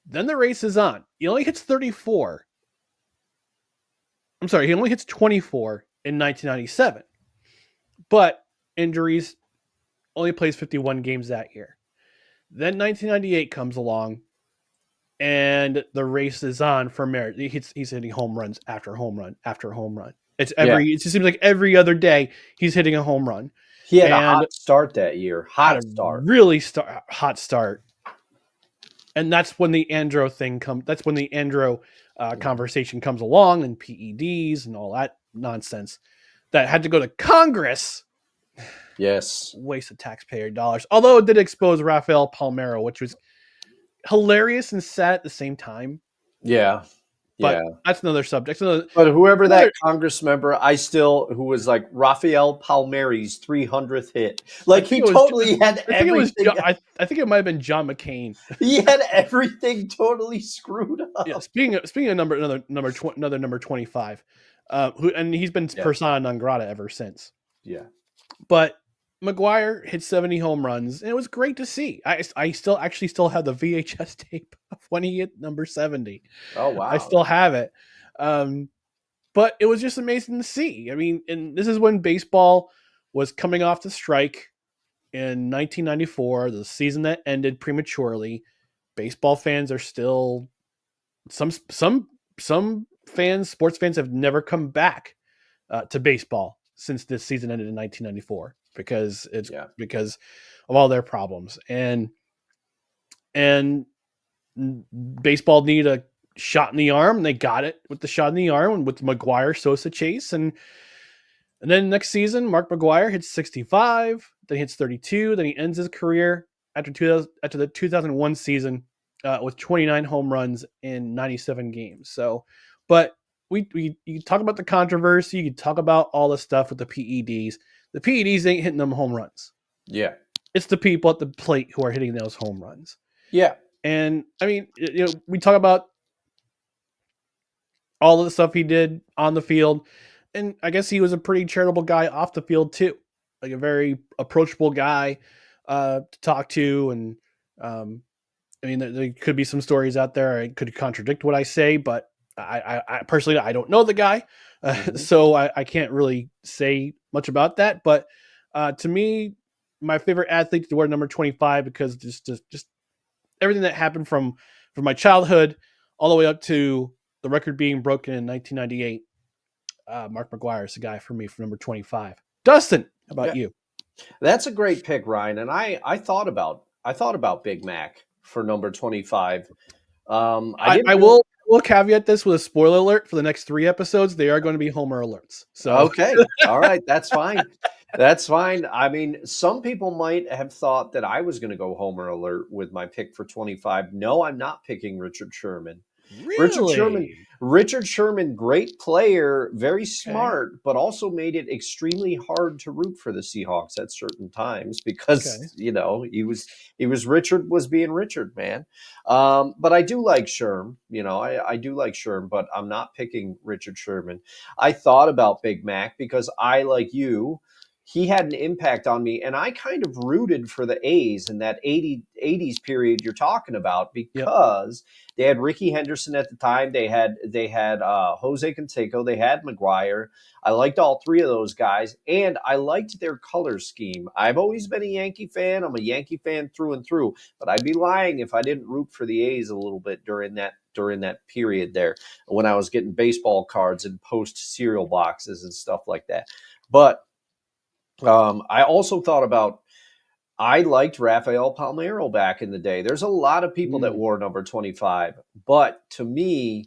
Then the race is on. He only hits 34. I'm sorry, he only hits 24 in 1997. But injuries, only plays 51 games that year. Then 1998 comes along, and the race is on for merit. He's hitting home runs after home run after home run. It just seems like every other day he's hitting a home run. He had a hot start that year. Really hot start. And that's when the Andro thing comes. That's when the Andro conversation comes along, and PEDs and all that nonsense that had to go to Congress. Yes. Waste of taxpayer dollars. Although it did expose Rafael Palmeiro, which was hilarious and sad at the same time. Yeah. But that's another subject. But whoever that Congress member, who was like Rafael Palmieri's 300th hit. Like he totally had everything. I think it might have been John McCain. He had everything totally screwed up. Yeah. Speaking of another number 25, and he's been persona non grata ever since. Yeah. But McGuire hit 70 home runs, and it was great to see. I still have the VHS tape of when he hit number 70. Oh, wow. I still have it. But it was just amazing to see. I mean, and this is when baseball was coming off the strike in 1994, the season that ended prematurely. Baseball fans are still some fans, sports fans have never come back to baseball since this season ended in 1994 because of all their problems, and baseball needed a shot in the arm, and they got it with the shot in the arm with McGuire, Sosa, Chase, and then next season Mark McGuire hits 65, then he hits 32, then he ends his career after the 2001 season with 29 home runs in 97 games. So, but you talk about the controversy, you talk about all the stuff with the PEDs. The PEDs ain't hitting them home runs. Yeah. It's the people at the plate who are hitting those home runs. Yeah. And I mean, we talk about all of the stuff he did on the field, and I guess he was a pretty charitable guy off the field too, like a very approachable guy to talk to. And I mean, there could be some stories out there I could contradict what I say, but I personally, I don't know the guy, so I can't really say much about that. But to me, my favorite athlete to wear number 25 because just everything that happened from my childhood all the way up to the record being broken in 1998. Mark McGuire is the guy for me for number 25. Dustin, how about you? That's a great pick, Ryan. And I thought about Big Mac for number 25. I will caveat this with a spoiler alert for the next 3 episodes. They are going to be Homer alerts. So okay, all right, that's fine. That's fine. I mean, some people might have thought that I was going to go Homer alert with my pick for 25. No, I'm not picking Richard Sherman. Really? Richard Sherman, great player, very smart, but also made it extremely hard to root for the Seahawks at certain times because he was Richard was being Richard, man. But I do like Sherm. I do like Sherm, but I'm not picking Richard Sherman. I thought about Big Mac because I, like you, he had an impact on me, and I kind of rooted for the A's in that 80s period you're talking about because they had Ricky Henderson at the time. They had Jose Canseco. They had McGuire. I liked all 3 of those guys, and I liked their color scheme. I've always been a Yankee fan. I'm a Yankee fan through and through, but I'd be lying if I didn't root for the A's a little bit during that period there when I was getting baseball cards and post cereal boxes and stuff like that. But I also thought about. I liked Rafael Palmeiro back in the day. There's a lot of people that wore number 25, but to me,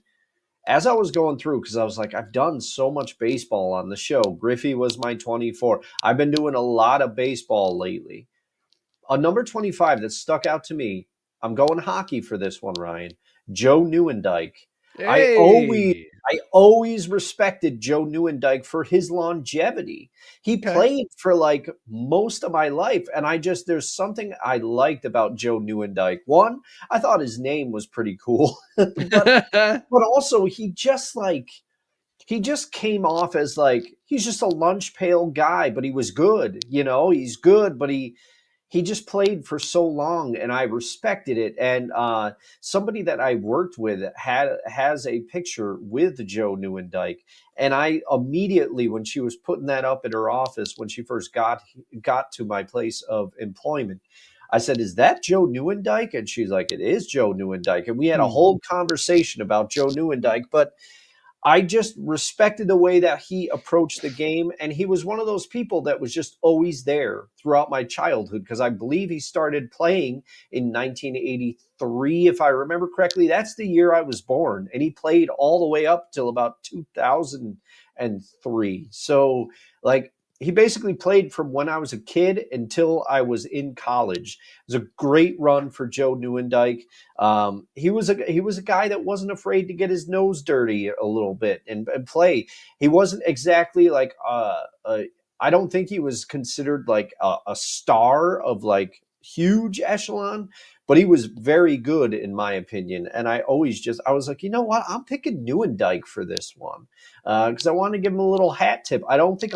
as I was going through, because I was like, I've done so much baseball on the show. Griffey was my 24. I've been doing a lot of baseball lately. A number 25 that stuck out to me, I'm going hockey for this one, Ryan. Joe Nieuwendyk. I always Hey. I always respected Joe Nieuwendyk for his longevity. He Okay. played for like most of my life, and there's something I liked about Joe Nieuwendyk. One, I thought his name was pretty cool, but also he just came off as like he's just a lunch pail guy, but he was good. He's good, but he just played for so long, and I respected it. And somebody that I worked with has a picture with Joe Nieuwendyk, and I immediately, when she was putting that up in her office when she first got to my place of employment, I said, "Is that Joe Nieuwendyk?" And she's like, "It is Joe Nieuwendyk." And we had a whole conversation about Joe Nieuwendyk, but I just respected the way that he approached the game. And he was one of those people that was just always there throughout my childhood, because I believe he started playing in 1983, if I remember correctly. That's the year I was born. And he played all the way up till about 2003. So, like, he basically played from when I was a kid until I was in college. It was a great run for Joe Nieuwendyk. He was a guy that wasn't afraid to get his nose dirty a little bit and play. He wasn't exactly like I don't think he was considered like a star of like huge echelon, but he was very good in my opinion. And I was like, you know what, I'm picking Nieuwendyk for this one because I want to give him a little hat tip. I don't think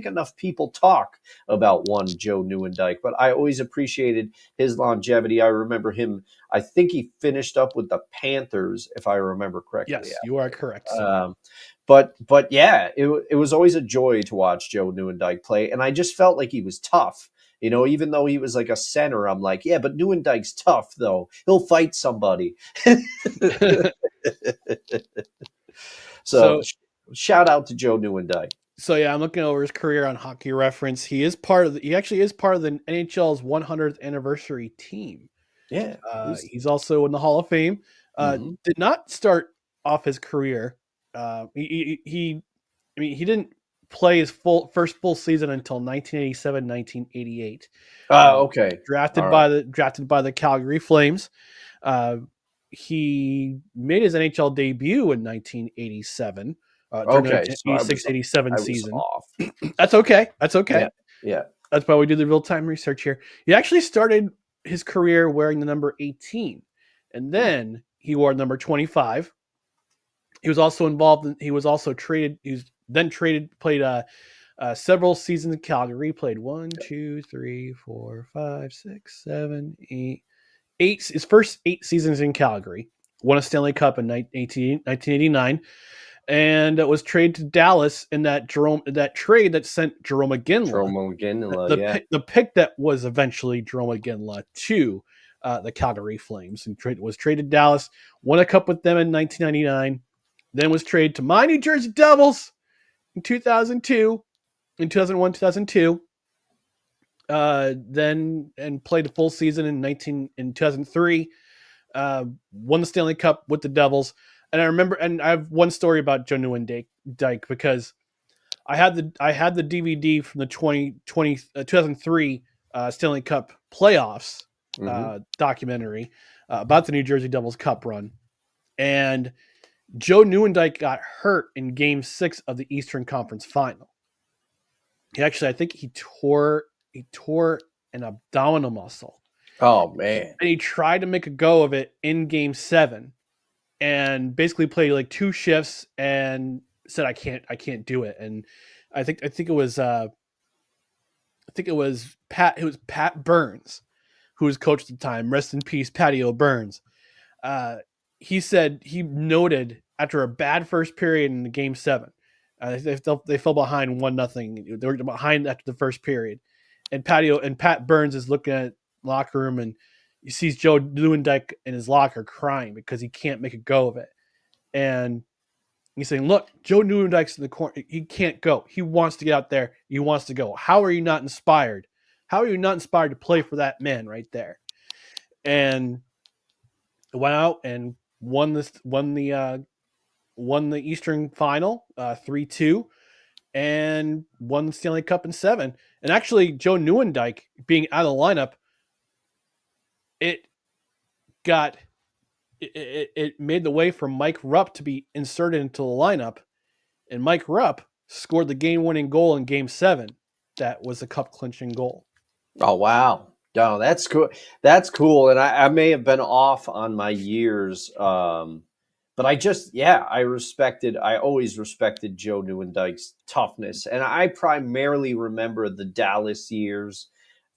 enough people talk about one Joe Nieuwendyk, but I always appreciated his longevity. I remember him. I think he finished up with the Panthers, if I remember correctly. Yes, you are correct, sir. But yeah, it was always a joy to watch Joe Nieuwendyk play, and I just felt like he was tough. Even though he was like a center, I'm like, yeah, but Nieuwendyk's tough though. He'll fight somebody. So shout out to Joe Nieuwendyk. So yeah, I'm looking over his career on Hockey Reference. He actually is part of the NHL's 100th anniversary team. Yeah, he's also in the Hall of Fame. Did not start off his career. He didn't play his first full season until 1987, 1988. Okay. Drafted by the Calgary Flames. He made his NHL debut in 1987. During the 86-87 season. Off. That's okay. Yeah. That's why we do the real-time research here. He actually started his career wearing the number 18, and then he wore number 25. He was also traded. He was then traded, played several seasons in Calgary. Played 1, 2, 3, 4, 5, 6, 7, 8. His first 8 seasons in Calgary. Won a Stanley Cup in 1989. And it was traded to Dallas in that trade that sent Jarome Iginla. The pick that was eventually Jarome Iginla to the Calgary Flames, and was traded to Dallas. Won a cup with them in 1999. Then was traded to my New Jersey Devils in 2002, in 2001, 2002. Then and played a full season in 2003. Won the Stanley Cup with the Devils. And I remember, and I have one story about Joe Nieuwendyk because I had the DVD from the 2003 Stanley Cup playoffs documentary about the New Jersey Devils Cup run. And Joe Nieuwendyk got hurt in Game 6 of the Eastern Conference Final. I think he tore an abdominal muscle. Oh man! And he tried to make a go of it in Game 7. And basically played like 2 shifts and said, I can't do it. And I think it was Pat Burns, who was coach at the time. Rest in peace, Patty O'Burns. He said he noted after a bad first period in the Game 7, they fell behind 1-0. They were behind after the first period, and Pat Burns is looking at the locker room, and he sees Joe Nieuwendyk in his locker crying because he can't make a go of it. And He's saying, look, Joe Newendike's in the corner. He can't go. He wants to get out there. He wants to go. How are you not inspired? How are you not inspired to play for that man right there? And went out and won the Eastern Final 3-2 and won the Stanley Cup in 7. And actually, Joe Newendike being out of the lineup, it made the way for Mike Rupp to be inserted into the lineup, and Mike Rupp scored the game-winning goal in Game 7. That was a cup-clinching goal. Oh, wow. No, that's cool. That's cool. And I may have been off on my years, but I always respected Joe Newendike's toughness. And I primarily remember the Dallas years,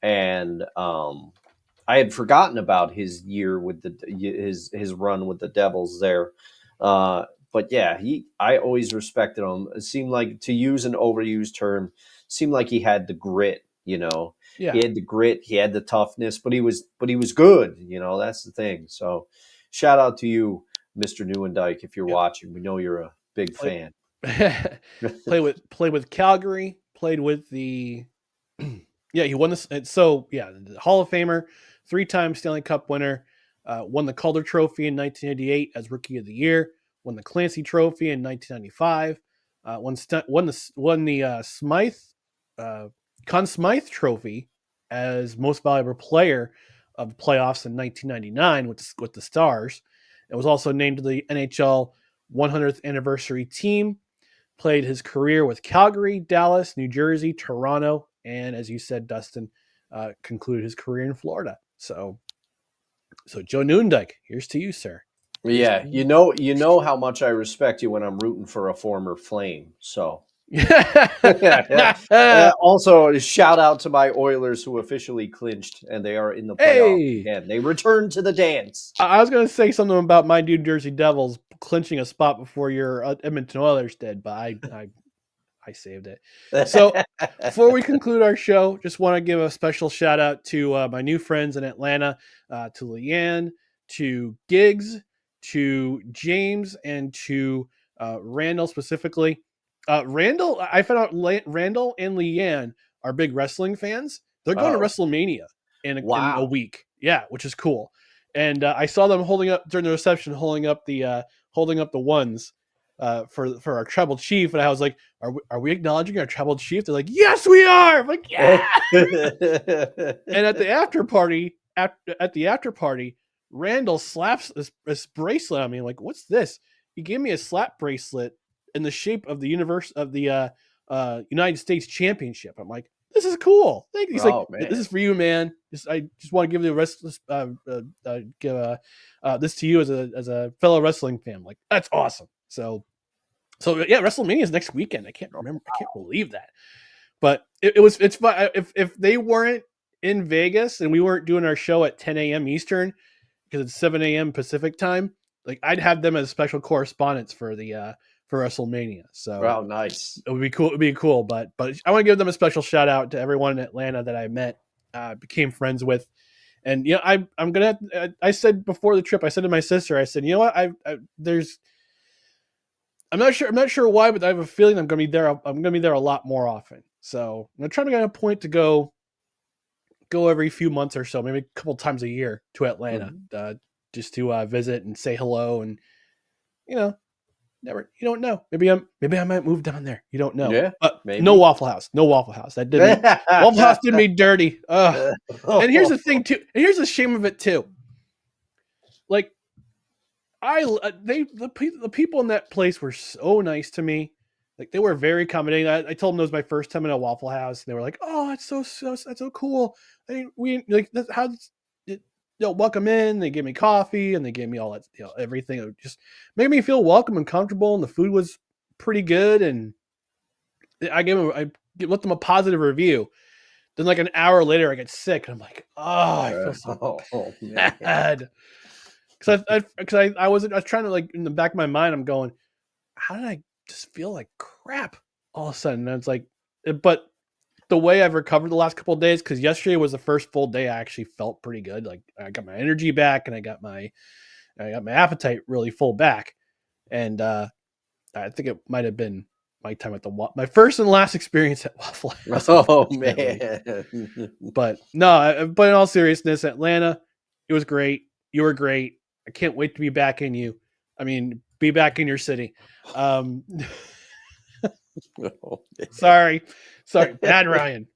and I had forgotten about his year with his run with the Devils there. But yeah, I always respected him. It seemed like, to use an overused term, seemed like he had the grit, you know. Yeah. He had the grit, he had the toughness, but he was good, you know. That's the thing. So shout out to you, Mr. Newendike, if you're watching. We know you're a big fan. Play with Calgary, played with the he won this. So the Hall of Famer, 3-time Stanley Cup winner, won the Calder Trophy in 1988 as Rookie of the Year, won the Clancy Trophy in 1995, won the Smythe Conn Smythe Trophy as Most Valuable Player of the playoffs in 1999 with the Stars. It was also named to the NHL 100th anniversary team. Played his career with Calgary, Dallas, New Jersey, Toronto, and as you said, Dustin, concluded his career in Florida. So Joe Newendike, here's to you, sir. Yeah, you know how much I respect you when I'm rooting for a former Flame. So also, shout out to my Oilers, who officially clinched, and they are in the playoff again. They returned to the dance. I was going to say something about my New Jersey Devils clinching a spot before your Edmonton Oilers did, but I saved it. So before we conclude our show, just want to give a special shout out to my new friends in Atlanta, to Leanne, to Giggs, to James, and to Randall specifically. Randall, I found out Randall and Leanne are big wrestling fans. They're going to WrestleMania in a week. Yeah, which is cool. And I saw them holding up during the reception, holding up the ones for our tribal chief, and I was like, "Are we acknowledging our tribal chief?" They're like, "Yes, we are." I'm like, "Yeah!" And at the after party, Randall slaps this bracelet on me. I'm like, "What's this?" He gave me a slap bracelet in the shape of the United States Championship. I'm like, "This is cool." Thank you. He's like, man, "This is for you, man. I just want to give the rest this to you as a fellow wrestling fan." I'm like, that's awesome. So yeah, WrestleMania is next weekend. I can't believe that. But it's fun. If they weren't in Vegas and we weren't doing our show at 10 a.m. Eastern because it's 7 a.m. Pacific time, like I'd have them as special correspondents for WrestleMania. So nice. It would be cool. It'd be cool. But I want to give them a special shout out to everyone in Atlanta that I met, became friends with. And I'm gonna. I said before the trip, I said to my sister, I said, you know what, I'm not sure why, but I have a feeling I'm going to be there. I'm going to be there a lot more often. So I'm trying to get a point to go every few months or so, maybe a couple times a year to Atlanta, just to visit and say hello. And you don't know. Maybe I might move down there. You don't know. Yeah, maybe. No Waffle House. That didn't. Waffle House did me dirty. And here's the thing too. And here's the shame of it too. Like, the people in that place were so nice to me. Like, they were very accommodating. I told them it was my first time in a Waffle House, and they were like, "Oh, it's that's so cool." Welcome in. They gave me coffee and they gave me all that, everything. It just made me feel welcome and comfortable, and the food was pretty good. And I left them a positive review. Then, like an hour later, I get sick, and I'm like, "Oh, I feel so bad." Because I was trying to, like, in the back of my mind, I'm going, how did I just feel like crap all of a sudden? And it's like, but the way I've recovered the last couple of days, because yesterday was the first full day I actually felt pretty good. Like, I got my energy back, and I got my appetite really full back. And I think it might have been my time at my first and last experience at Waffle House. Oh unfortunately. man. But no, but in all seriousness, Atlanta, it was great. You were great. I can't wait to be back in you. I mean, be back in your city. Oh, Sorry. Bad Ryan.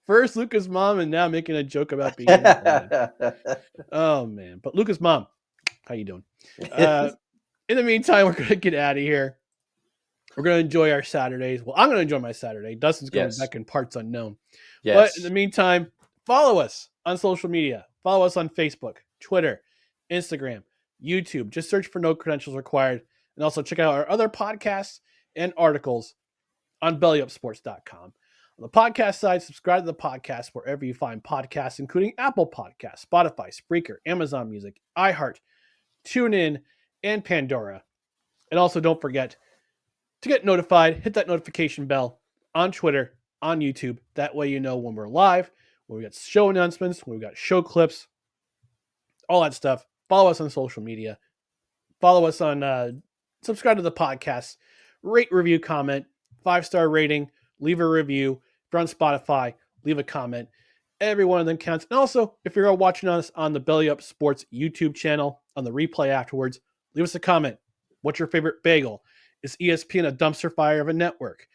First Luca's mom, and now making a joke about being in Atlanta. Oh man. But Luca's mom, how you doing? In the meantime, we're gonna get out of here. We're gonna enjoy our Saturdays. Well, I'm gonna enjoy my Saturday. Dustin's going Yes. back in parts unknown. Yes. But in the meantime, follow us on social media. Follow us on Facebook, Twitter, Instagram, YouTube. Just search for No Credentials Required. And also check out our other podcasts and articles on bellyupsports.com. On the podcast side, subscribe to the podcast wherever you find podcasts, including Apple Podcasts, Spotify, Spreaker, Amazon Music, iHeart, TuneIn, and Pandora. And also don't forget to get notified, hit that notification bell on Twitter, on YouTube. That way you know when we're live, when we got show announcements, when we got show clips, all that stuff. Follow us on social media. Follow us on, subscribe to the podcast, rate, review, comment, 5-star rating, leave a review. If you're on Spotify, leave a comment. Every one of them counts. And also, if you're watching us on the Belly Up Sports YouTube channel, on the replay afterwards, leave us a comment. What's your favorite bagel? Is ESPN a dumpster fire of a network?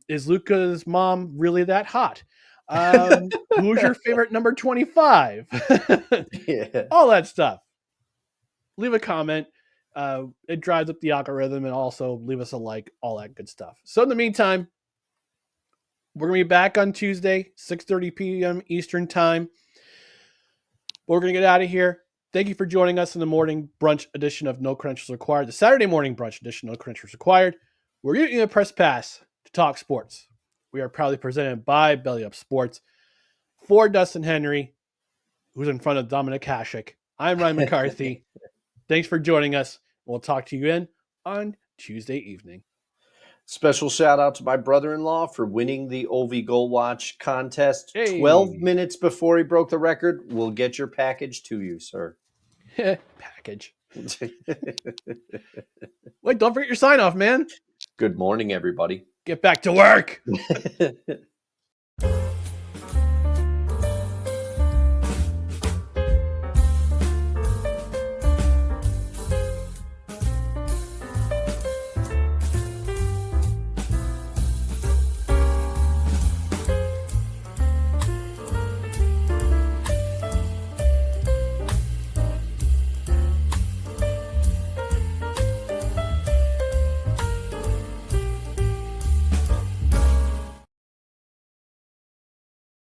Is Luca's mom really that hot? Who's your favorite number 25? Yeah. All that stuff. Leave a comment. It drives up the algorithm, and also leave us a like, all that good stuff. So in the meantime, we're going to be back on Tuesday, 6:30 p.m. Eastern time. But we're going to get out of here. Thank you for joining us in the morning brunch edition of No Credentials Required, the Saturday morning brunch edition of No Credentials Required. We're giving you a press pass to talk sports. We are proudly presented by Belly Up Sports. For Dustin Henry, who's in front of Dominic Hasek, I'm Ryan McCarthy. Thanks for joining us. We'll talk to you again on Tuesday evening. Special shout out to my brother-in-law for winning the OV Goal Watch contest. Hey. 12 minutes before he broke the record. We'll get your package to you, sir. Package. Wait, don't forget your sign off, man. Good morning, everybody. Get back to work.